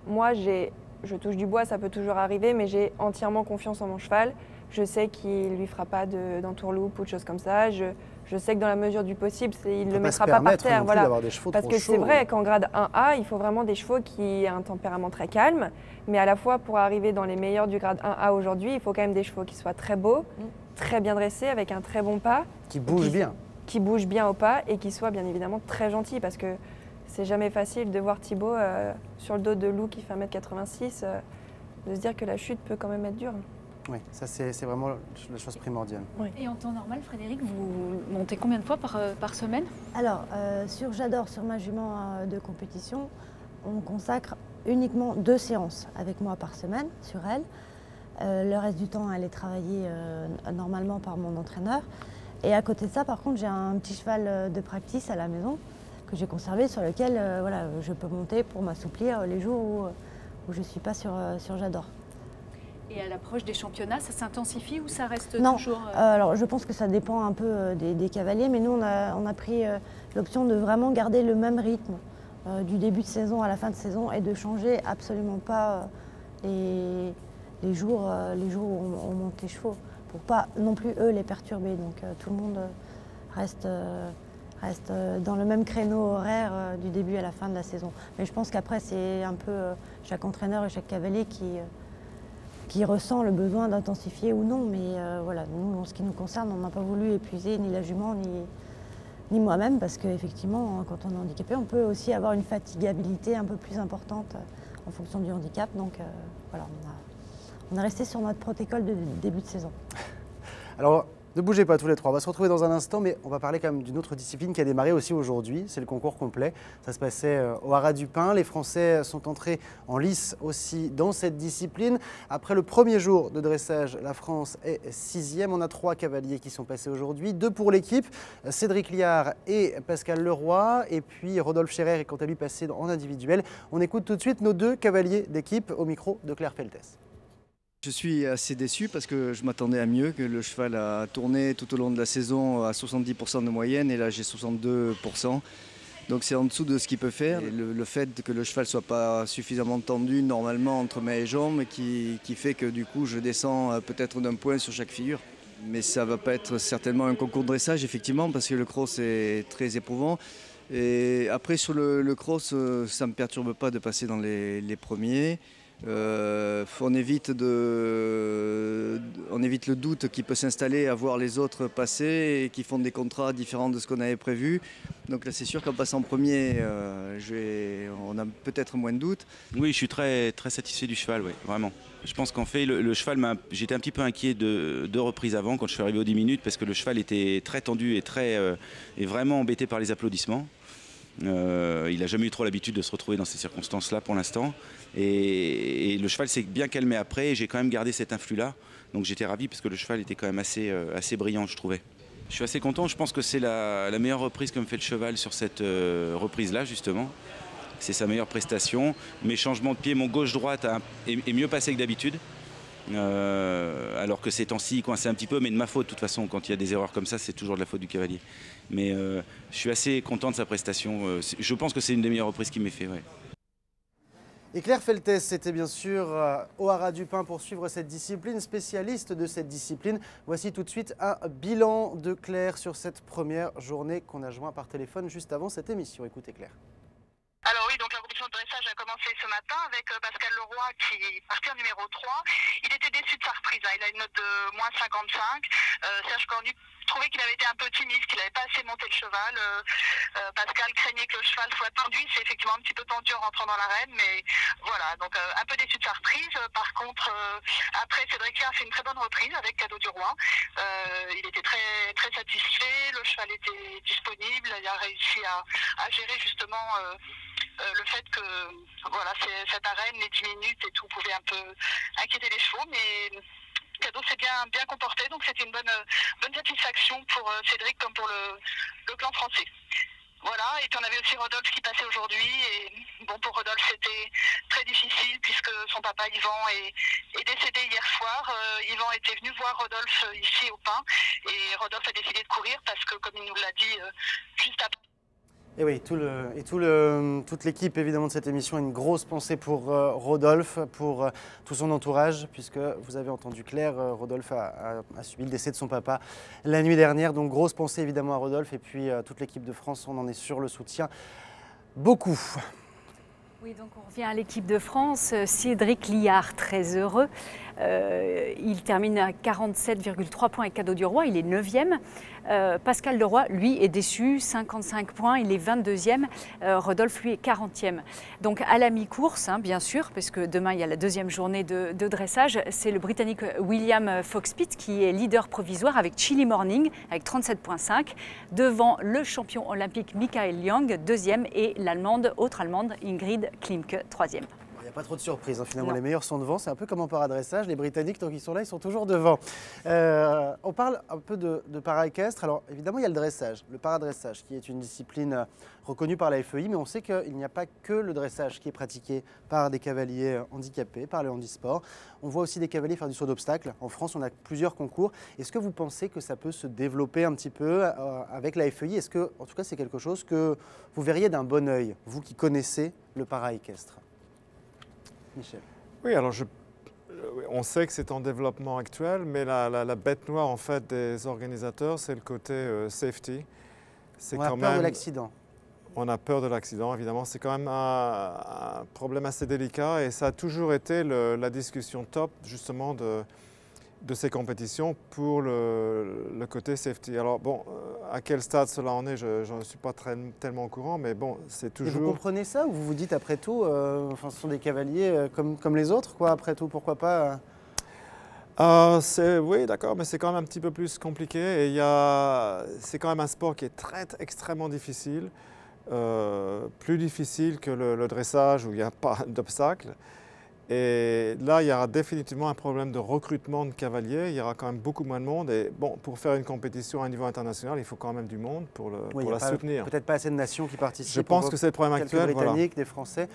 Moi, je touche du bois, ça peut toujours arriver, mais j'ai entièrement confiance en mon cheval. Je sais qu'il ne lui fera pas d'entourloupe ou de choses comme ça. Je sais que dans la mesure du possible, il ne le mettra pas par terre. Voilà. Parce que c'est vrai qu'en grade 1A, il faut vraiment des chevaux qui aient un tempérament très calme. Mais à la fois, pour arriver dans les meilleurs du grade 1A aujourd'hui, il faut quand même des chevaux qui soient très beaux, très bien dressés, avec un très bon pas. Qui bougent bien. Qui bougent bien au pas et qui soient bien évidemment très gentils. Parce que c'est jamais facile de voir Thibaut sur le dos de Lou qui fait 1m86, de se dire que la chute peut quand même être dure. Oui, ça c'est vraiment la chose primordiale. Oui. Et en temps normal, Frédéric, vous montez combien de fois par semaine? Alors, J'adore, sur ma jument de compétition, on consacre uniquement 2 séances avec moi par semaine sur elle. Le reste du temps, elle est travaillée normalement par mon entraîneur. Et à côté de ça, par contre, j'ai un petit cheval de practice à la maison que j'ai conservé, sur lequel voilà, je peux monter pour m'assouplir les jours où je ne suis pas sur J'adore. Et à l'approche des championnats, ça s'intensifie ou ça reste non, toujours alors je pense que ça dépend un peu des cavaliers, mais nous on a pris l'option de vraiment garder le même rythme du début de saison à la fin de saison et de changer absolument pas les jours où on monte les chevaux, pour pas non plus eux les perturber. Donc tout le monde reste dans le même créneau horaire du début à la fin de la saison. Mais je pense qu'après c'est un peu chaque entraîneur et chaque cavalier qui ressent le besoin d'intensifier ou non. Mais voilà, nous, en ce qui nous concerne, on n'a pas voulu épuiser ni la jument ni moi-même, parce qu'effectivement, quand on est handicapé, on peut aussi avoir une fatigabilité un peu plus importante en fonction du handicap. Donc voilà, on est resté sur notre protocole de début de saison. Alors, ne bougez pas tous les trois, on va se retrouver dans un instant, mais on va parler quand même d'une autre discipline qui a démarré aussi aujourd'hui, c'est le concours complet. Ça se passait au Haras du Pin, les Français sont entrés en lice aussi dans cette discipline. Après le premier jour de dressage, la France est 6e, on a 3 cavaliers qui sont passés aujourd'hui, 2 pour l'équipe, Cédric Liard et Pascal Leroy, et puis Rodolphe Scherer est quant à lui passé en individuel. On écoute tout de suite nos 2 cavaliers d'équipe au micro de Claire Feltès. Je suis assez déçu parce que je m'attendais à mieux, que le cheval a tourné tout au long de la saison à 70% de moyenne et là j'ai 62%. Donc c'est en dessous de ce qu'il peut faire. Le fait que le cheval ne soit pas suffisamment tendu normalement entre mains et jambes qui fait que du coup je descends peut-être d'un point sur chaque figure. Mais ça ne va pas être certainement un concours de dressage effectivement parce que le cross est très éprouvant. Et après sur le cross, ça ne me perturbe pas de passer dans les premiers. On évite le doute qui peut s'installer à voir les autres passer et qui font des contrats différents de ce qu'on avait prévu. Donc là c'est sûr qu'en passant en premier, on a peut-être moins de doute. Oui, je suis très, très satisfait du cheval, oui, vraiment. Je pense qu'en fait le cheval, j'étais un petit peu inquiet de 2 reprises avant quand je suis arrivé aux 10 minutes parce que le cheval était très tendu et vraiment embêté par les applaudissements. Il n'a jamais eu trop l'habitude de se retrouver dans ces circonstances-là pour l'instant. Et le cheval s'est bien calmé après et j'ai quand même gardé cet influx-là. Donc j'étais ravi parce que le cheval était quand même assez brillant, je trouvais. Je suis assez content, je pense que c'est la meilleure reprise que me fait le cheval sur cette reprise-là justement. C'est sa meilleure prestation. Mes changements de pied, mon gauche-droite est mieux passé que d'habitude. Alors que ces temps-ci, il coinçait un petit peu, mais de ma faute de toute façon. Quand il y a des erreurs comme ça, c'est toujours de la faute du cavalier. Mais je suis assez content de sa prestation. Je pense que c'est une des meilleures reprises qu'il m'ait fait. Ouais. Et Claire Feltès, c'était bien sûr au Haras du Pin pour suivre cette discipline, spécialiste de cette discipline. Voici tout de suite un bilan de Claire sur cette première journée qu'on a joint par téléphone juste avant cette émission. Écoutez Claire. Alors oui, donc la compétition de dressage a commencé ce matin avec Pascal Leroy qui est parti en numéro 3. Il était déçu de sa reprise, il a une note de moins 55. Serge Cornu trouvait qu'il avait été un peu timide, qu'il n'avait pas assez monté le cheval. Pascal craignait que le cheval soit tendu, c'est effectivement un petit peu tendu en rentrant dans l'arène, mais voilà, donc un peu déçu de sa reprise. Par contre, après Cédric Liard a fait une très bonne reprise avec Cadeau du Roi. Il était très, très satisfait, le cheval était disponible, il a réussi à gérer justement le fait que voilà, cette arène, les 10 minutes et tout pouvait un peu inquiéter les chevaux, mais Cadeau s'est bien comporté, donc c'était une bonne satisfaction pour Cédric comme pour le clan français. Voilà, et puis on avait aussi Rodolphe qui passait aujourd'hui, et bon, pour Rodolphe c'était très difficile puisque son papa Yvan est décédé hier soir. Yvan était venu voir Rodolphe ici au Pin, et Rodolphe a décidé de courir parce que, comme il nous l'a dit juste après. Et oui, toute l'équipe évidemment de cette émission a une grosse pensée pour Rodolphe, pour tout son entourage, puisque vous avez entendu Claire, Rodolphe a subi le décès de son papa la nuit dernière. Donc grosse pensée évidemment à Rodolphe, et puis toute l'équipe de France, on en est sur le soutien beaucoup. Oui, donc on revient à l'équipe de France. Cédric Liard, très heureux. Il termine à 47,3 points avec Cadeau du Roi, il est 9e. Pascal Leroy, lui, est déçu, 55 points, il est 22e. Rodolphe, lui, est 40e. Donc à la mi-course, hein, bien sûr, parce que demain, il y a la deuxième journée de dressage, c'est le Britannique William Fox-Pitt qui est leader provisoire avec Chilly Morning, avec 37,5, devant le champion olympique Michael Young, 2e, et l'Allemande, autre Allemande, Ingrid Klimke, 3e. Il n'y a pas trop de surprises, hein. Finalement Non. Les meilleurs sont devant, c'est un peu comme en paradressage, les Britanniques tant qu'ils sont là, ils sont toujours devant. On parle un peu de para-équestre, alors évidemment il y a le dressage, le paradressage qui est une discipline reconnue par la FEI, mais on sait qu'il n'y a pas que le dressage qui est pratiqué par des cavaliers handicapés, par le handisport. On voit aussi des cavaliers faire du saut d'obstacle, en France on a plusieurs concours. Est-ce que vous pensez que ça peut se développer un petit peu avec la FEI? Est-ce que, en tout cas c'est quelque chose que vous verriez d'un bon œil, vous qui connaissez le para-équestre? Michel. Oui, alors on sait que c'est en développement actuel, mais la bête noire en fait des organisateurs, c'est le côté safety. On a peur de l'accident. On a peur de l'accident, évidemment. C'est quand même un problème assez délicat et ça a toujours été la discussion top justement de ces compétitions pour le côté safety. Alors bon, à quel stade cela en est, je ne suis pas tellement au courant, mais bon, c'est toujours... Et vous comprenez ça ou vous vous dites après tout, ce sont des cavaliers comme les autres, quoi, après tout, pourquoi pas Oui, d'accord, mais c'est quand même un petit peu plus compliqué et c'est quand même un sport qui est extrêmement difficile, plus difficile que le dressage où il n'y a pas d'obstacle. Et là, il y aura définitivement un problème de recrutement de cavaliers. Il y aura quand même beaucoup moins de monde. Et bon, pour faire une compétition à un niveau international, il faut quand même du monde pour la soutenir. Peut-être pas assez de nations qui participent. Je pense que c'est le problème actuel. Quelques Britanniques, des Français.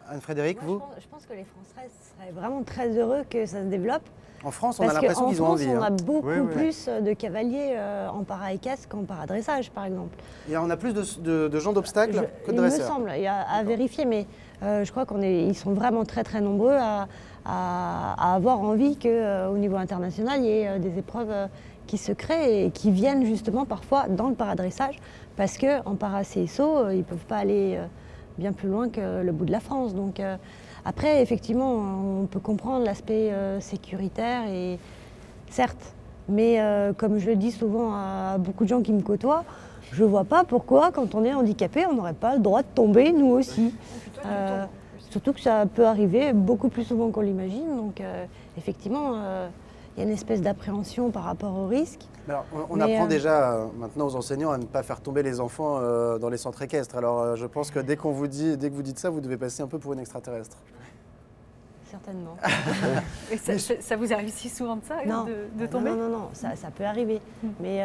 Anne-Frédérique, vous? Je pense que les Français seraient vraiment très heureux que ça se développe. En France, on a l'impression qu'ils ont envie. En France, on a beaucoup plus de cavaliers en para-équestre qu'en paradressage, par exemple. Et on a plus de gens d'obstacles que de dresseurs. Il me semble, il y a à vérifier, mais je crois qu'ils sont vraiment très nombreux à avoir envie qu'au niveau international, il y ait des épreuves qui se créent et qui viennent justement parfois dans le paradressage, parce qu'en para-CSO, ils ne peuvent pas aller bien plus loin que le bout de la France. Donc, après, effectivement, on peut comprendre l'aspect sécuritaire, et certes, mais comme je le dis souvent à beaucoup de gens qui me côtoient, je ne vois pas pourquoi, quand on est handicapé, on n'aurait pas le droit de tomber, nous aussi. Surtout que ça peut arriver beaucoup plus souvent qu'on l'imagine. Donc, effectivement, il y a une espèce d'appréhension par rapport au risque. Alors, on apprend déjà maintenant aux enseignants à ne pas faire tomber les enfants dans les centres équestres. Alors je pense que dès que vous dites ça, vous devez passer un peu pour une extraterrestre. Certainement. Et ça vous arrive si souvent de ça, de tomber? Non, ça peut arriver. Mais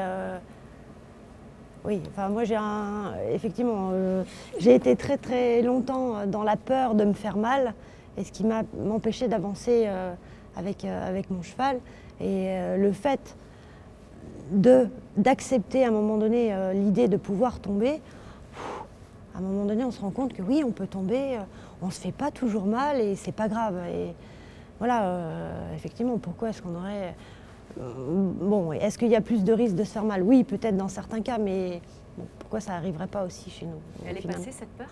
oui, enfin moi effectivement, j'ai été très longtemps dans la peur de me faire mal, et ce qui m'a empêché d'avancer avec mon cheval. Et le fait d'accepter à un moment donné l'idée de pouvoir tomber, à un moment donné on se rend compte que oui, on peut tomber, on ne se fait pas toujours mal et c'est pas grave. Et voilà, effectivement, pourquoi est-ce qu'on aurait... Bon, est-ce qu'il y a plus de risques de se faire mal? Oui, peut-être dans certains cas, mais bon, pourquoi ça n'arriverait pas aussi chez nous? Elle est passée, cette peur?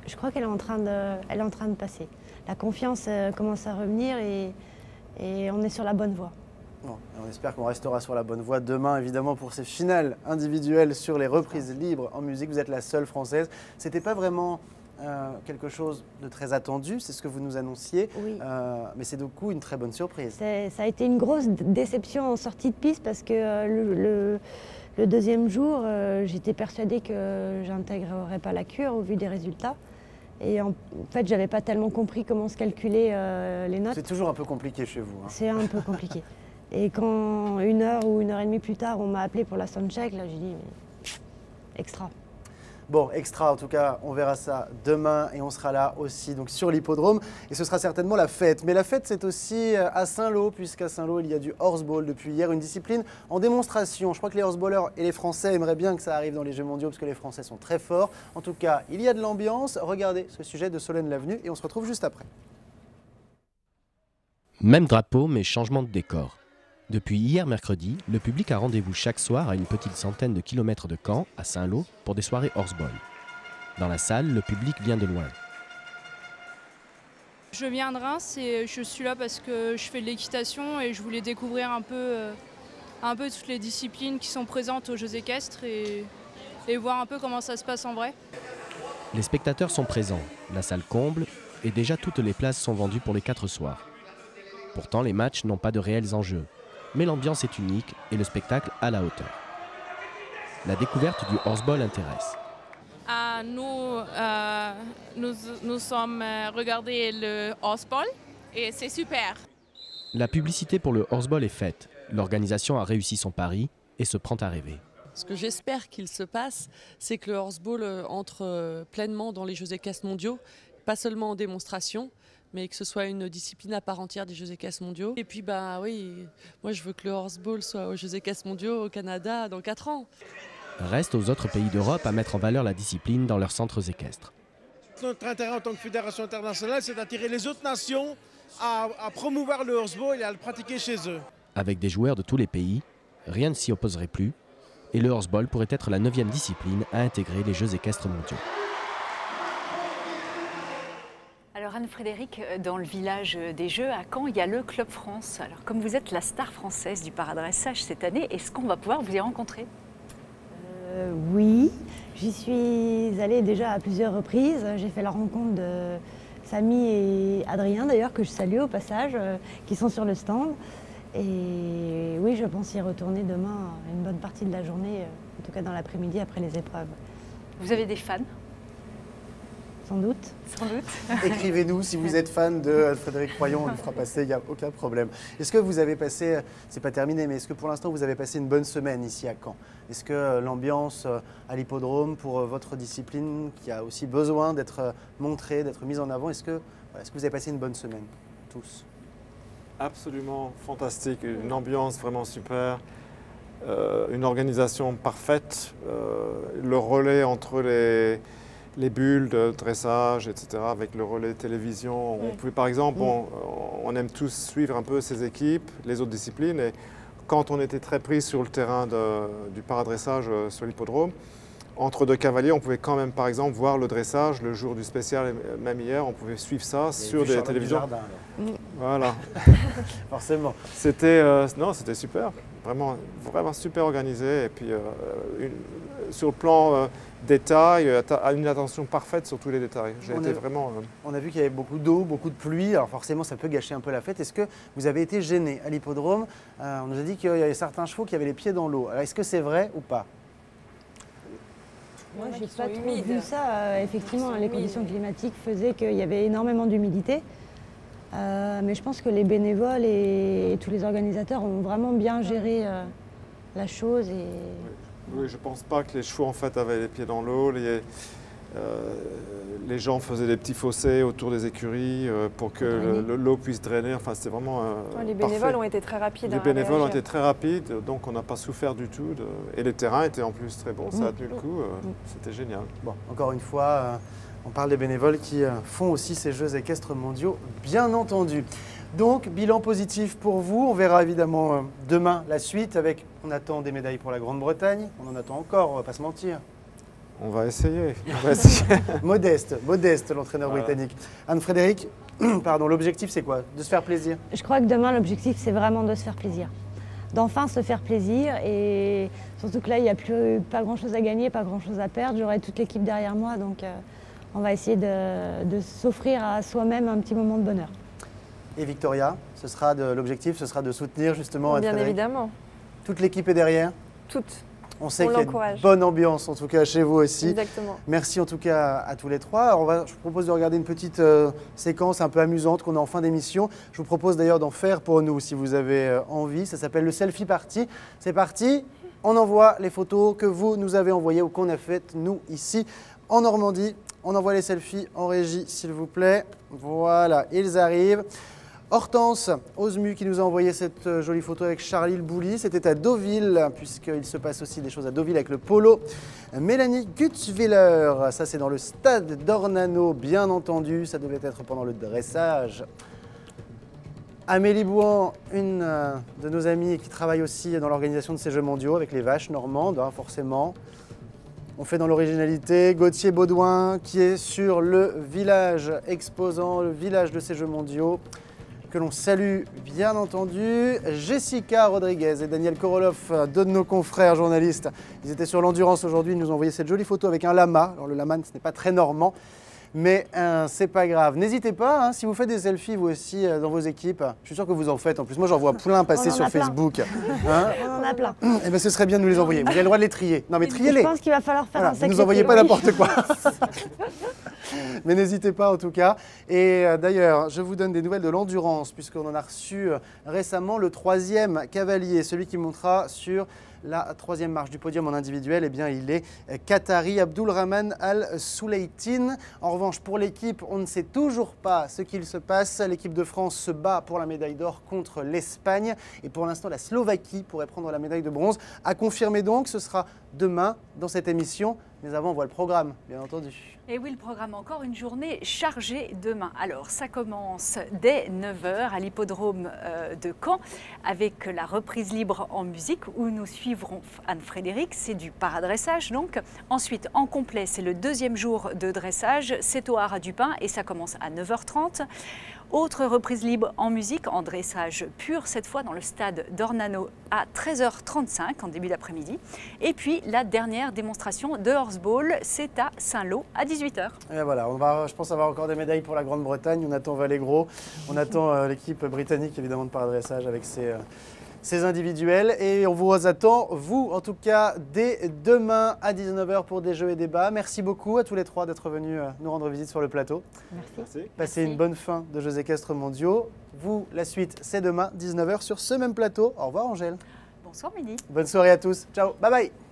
Je crois qu'elle est en train de passer. La confiance commence à revenir et on est sur la bonne voie. Bon, on espère qu'on restera sur la bonne voie demain, évidemment, pour ces finales individuelles sur les reprises libres en musique. Vous êtes la seule française. C'était pas vraiment quelque chose de très attendu, c'est ce que vous nous annonciez, oui. Mais c'est du coup une très bonne surprise. Ça a été une grosse déception en sortie de piste parce que le deuxième jour, j'étais persuadée que j'intégrerais pas la cure au vu des résultats. Et en fait, j'avais pas tellement compris comment se calculer les notes. C'est toujours un peu compliqué chez vous. C'est un peu compliqué. Et quand 1 heure ou 1h30 plus tard, on m'a appelé pour la soundcheck, là j'ai dit mais, extra. Bon, extra en tout cas, on verra ça demain et on sera là aussi donc sur l'hippodrome et ce sera certainement la fête. Mais la fête c'est aussi à Saint-Lô, puisqu'à Saint-Lô il y a du horseball depuis hier, une discipline en démonstration. Je crois que les horseballers et les Français aimeraient bien que ça arrive dans les Jeux mondiaux parce que les Français sont très forts. En tout cas, il y a de l'ambiance. Regardez ce sujet de Solène Lavenue et on se retrouve juste après. Même drapeau mais changement de décor. Depuis hier mercredi, le public a rendez-vous chaque soir à une petite centaine de kilomètres de Caen, à Saint-Lô, pour des soirées horseball. Dans la salle, le public vient de loin. Je viens de Reims et je suis là parce que je fais de l'équitation et je voulais découvrir un peu toutes les disciplines qui sont présentes aux Jeux équestres et voir un peu comment ça se passe en vrai. Les spectateurs sont présents, la salle comble et déjà toutes les places sont vendues pour les 4 soirs. Pourtant, les matchs n'ont pas de réels enjeux, mais l'ambiance est unique et le spectacle à la hauteur. La découverte du horseball intéresse. Nous sommes regardé le horseball et c'est super. La publicité pour le horseball est faite. L'organisation a réussi son pari et se prend à rêver. Ce que j'espère qu'il se passe, c'est que le horseball entre pleinement dans les Jeux équestres mondiaux, pas seulement en démonstration, mais que ce soit une discipline à part entière des Jeux équestres mondiaux. Et puis oui, moi je veux que le horseball soit aux Jeux équestres mondiaux au Canada dans 4 ans. Reste aux autres pays d'Europe à mettre en valeur la discipline dans leurs centres équestres. Notre intérêt en tant que fédération internationale, c'est d'attirer les autres nations à promouvoir le horseball et à le pratiquer chez eux. Avec des joueurs de tous les pays, rien ne s'y opposerait plus, et le horseball pourrait être la 9e discipline à intégrer les Jeux équestres mondiaux. Alors Anne-Frédérique, dans le village des Jeux à Caen, il y a le Club France. Alors comme vous êtes la star française du paradressage cette année, est-ce qu'on va pouvoir vous y rencontrer? Oui, j'y suis allée déjà à plusieurs reprises. J'ai fait la rencontre de Samy et Adrien d'ailleurs, que je salue au passage, qui sont sur le stand. Et oui, je pense y retourner demain une bonne partie de la journée, en tout cas dans l'après-midi après les épreuves. Vous avez des fans? Sans doute. Sans doute. Écrivez-nous si vous êtes fan de Frédéric Royon, on le fera passer, il n'y a aucun problème. Est-ce que vous avez passé, c'est pas terminé, mais est-ce que pour l'instant vous avez passé une bonne semaine ici à Caen? Est-ce que l'ambiance à l'hippodrome pour votre discipline, qui a aussi besoin d'être montrée, d'être mise en avant, est-ce que vous avez passé une bonne semaine, tous? Absolument fantastique, une ambiance vraiment super, une organisation parfaite, le relais entre les bulles de dressage, etc., avec le relais télévision. On pouvait, par exemple, on aime tous suivre un peu ces équipes, les autres disciplines, et quand on était très pris sur le terrain du paradressage sur l'hippodrome, entre 2 cavaliers, on pouvait quand même, par exemple, voir le dressage le jour du spécial, même hier, on pouvait suivre ça sur des télévisions. Voilà. Forcément. C'était c'était super, vraiment super organisé, et puis sur le plan détail, une attention parfaite sur tous les détails. On a vu qu'il y avait beaucoup d'eau, beaucoup de pluie, alors forcément ça peut gâcher un peu la fête. Est-ce que vous avez été gêné à l'hippodrome? On nous a dit qu'il y avait certains chevaux qui avaient les pieds dans l'eau. Alors est-ce que c'est vrai ou pas? Moi, j'ai pas trop vu ça. Effectivement, les conditions climatiques faisaient qu'il y avait énormément d'humidité. Mais je pense que les bénévoles et tous les organisateurs ont vraiment bien géré la chose. Oui, je ne pense pas que les chevaux en fait avaient les pieds dans l'eau. Les gens faisaient des petits fossés autour des écuries pour que l'eau puisse drainer. Enfin, c'était vraiment les bénévoles ont été très rapides. Les bénévoles ont été très rapides, donc on n'a pas souffert du tout. Et les terrains étaient en plus très bons, ça a tenu le coup. C'était génial. Bon, encore une fois, on parle des bénévoles qui font aussi ces Jeux équestres mondiaux, bien entendu. Donc, bilan positif pour vous. On verra évidemment demain la suite avec, on attend des médailles pour la Grande-Bretagne. On en attend encore, on ne va pas se mentir. On va essayer. Modeste, l'entraîneur britannique. Anne-Frédérique, pardon, l'objectif c'est quoi? De se faire plaisir? Je crois que demain, l'objectif c'est vraiment de se faire plaisir. D'enfin se faire plaisir, et surtout que là, il n'y a pas grand-chose à gagner, pas grand-chose à perdre. J'aurai toute l'équipe derrière moi, donc on va essayer de s'offrir à soi-même un petit moment de bonheur. Et Victoria, l'objectif, ce sera de soutenir justement Anne-Frédérique. Bien évidemment. Toute l'équipe est derrière? Toute. On sait qu'il y a une bonne ambiance, en tout cas chez vous aussi. Exactement. Merci en tout cas à tous les trois. Je vous propose de regarder une petite séquence un peu amusante qu'on a en fin d'émission. Je vous propose d'ailleurs d'en faire pour nous si vous avez envie. Ça s'appelle le Selfie Party. C'est parti, on envoie les photos que vous nous avez envoyées ou qu'on a faites nous ici en Normandie. On envoie les selfies en régie s'il vous plaît. Voilà, ils arrivent. Hortense Osmu qui nous a envoyé cette jolie photo avec Charlie le Bouli. C'était à Deauville, puisqu'il se passe aussi des choses à Deauville avec le polo. Mélanie Gutzwiller, ça c'est dans le stade d'Ornano, bien entendu. Ça devait être pendant le dressage. Amélie Bouhan, une de nos amies qui travaille aussi dans l'organisation de ces Jeux mondiaux avec les vaches normandes, forcément. On fait dans l'originalité. Gauthier Baudouin qui est sur le village exposant, le village de ces Jeux mondiaux, que l'on salue bien entendu. Jessica Rodriguez et Daniel Korolov, deux de nos confrères journalistes, ils étaient sur l'endurance aujourd'hui, ils nous ont envoyé cette jolie photo avec un lama. Alors le lama, ce n'est pas très normand, mais c'est pas grave. N'hésitez pas, si vous faites des selfies vous aussi dans vos équipes, je suis sûr que vous en faites. En plus, moi j'en vois plein passer sur Facebook. On en a plein. Eh bien, ce serait bien de nous les envoyer. Vous avez le droit de les trier. Non, mais triez-les. Je pense qu'il va falloir faire un sacré. Ne nous envoyez pas n'importe quoi. Mais n'hésitez pas en tout cas. Et d'ailleurs, je vous donne des nouvelles de l'endurance, puisqu'on en a reçu récemment le 3e cavalier, celui qui montera sur la 3e marche du podium en individuel. Eh bien, il est Qatari Abdulrahman Al-Souleitine. En revanche, pour l'équipe, on ne sait toujours pas ce qu'il se passe. L'équipe de France se bat pour la médaille d'or contre l'Espagne. Et pour l'instant, la Slovaquie pourrait prendre la médaille de bronze. À confirmer donc, ce sera demain dans cette émission. Mais avant, on voit le programme, bien entendu. Et oui, le programme, encore une journée chargée demain. Alors, ça commence dès 9h à l'hippodrome de Caen avec la reprise libre en musique où nous suivrons Anne-Frédéric, c'est du paradressage donc. Ensuite, en complet, c'est le 2e jour de dressage, c'est au Haras du Pin et ça commence à 9h30. Autre reprise libre en musique, en dressage pur, cette fois dans le stade d'Ornano à 13h35 en début d'après-midi. Et puis la dernière démonstration de horseball, c'est à Saint-Lô à 18h. Et voilà, on va, je pense avoir encore des médailles pour la Grande-Bretagne. On attend Valégros, on attend l'équipe britannique évidemment de paradressage avec ses individuels. Et on vous attend, vous en tout cas, dès demain à 19h pour des jeux et débats. Merci beaucoup à tous les trois d'être venus nous rendre visite sur le plateau. Merci. Passez une bonne fin de Jeux équestres mondiaux. Vous, la suite, c'est demain, 19h sur ce même plateau. Au revoir Angèle. Bonsoir Mehdi. Bonne soirée à tous. Ciao, bye bye.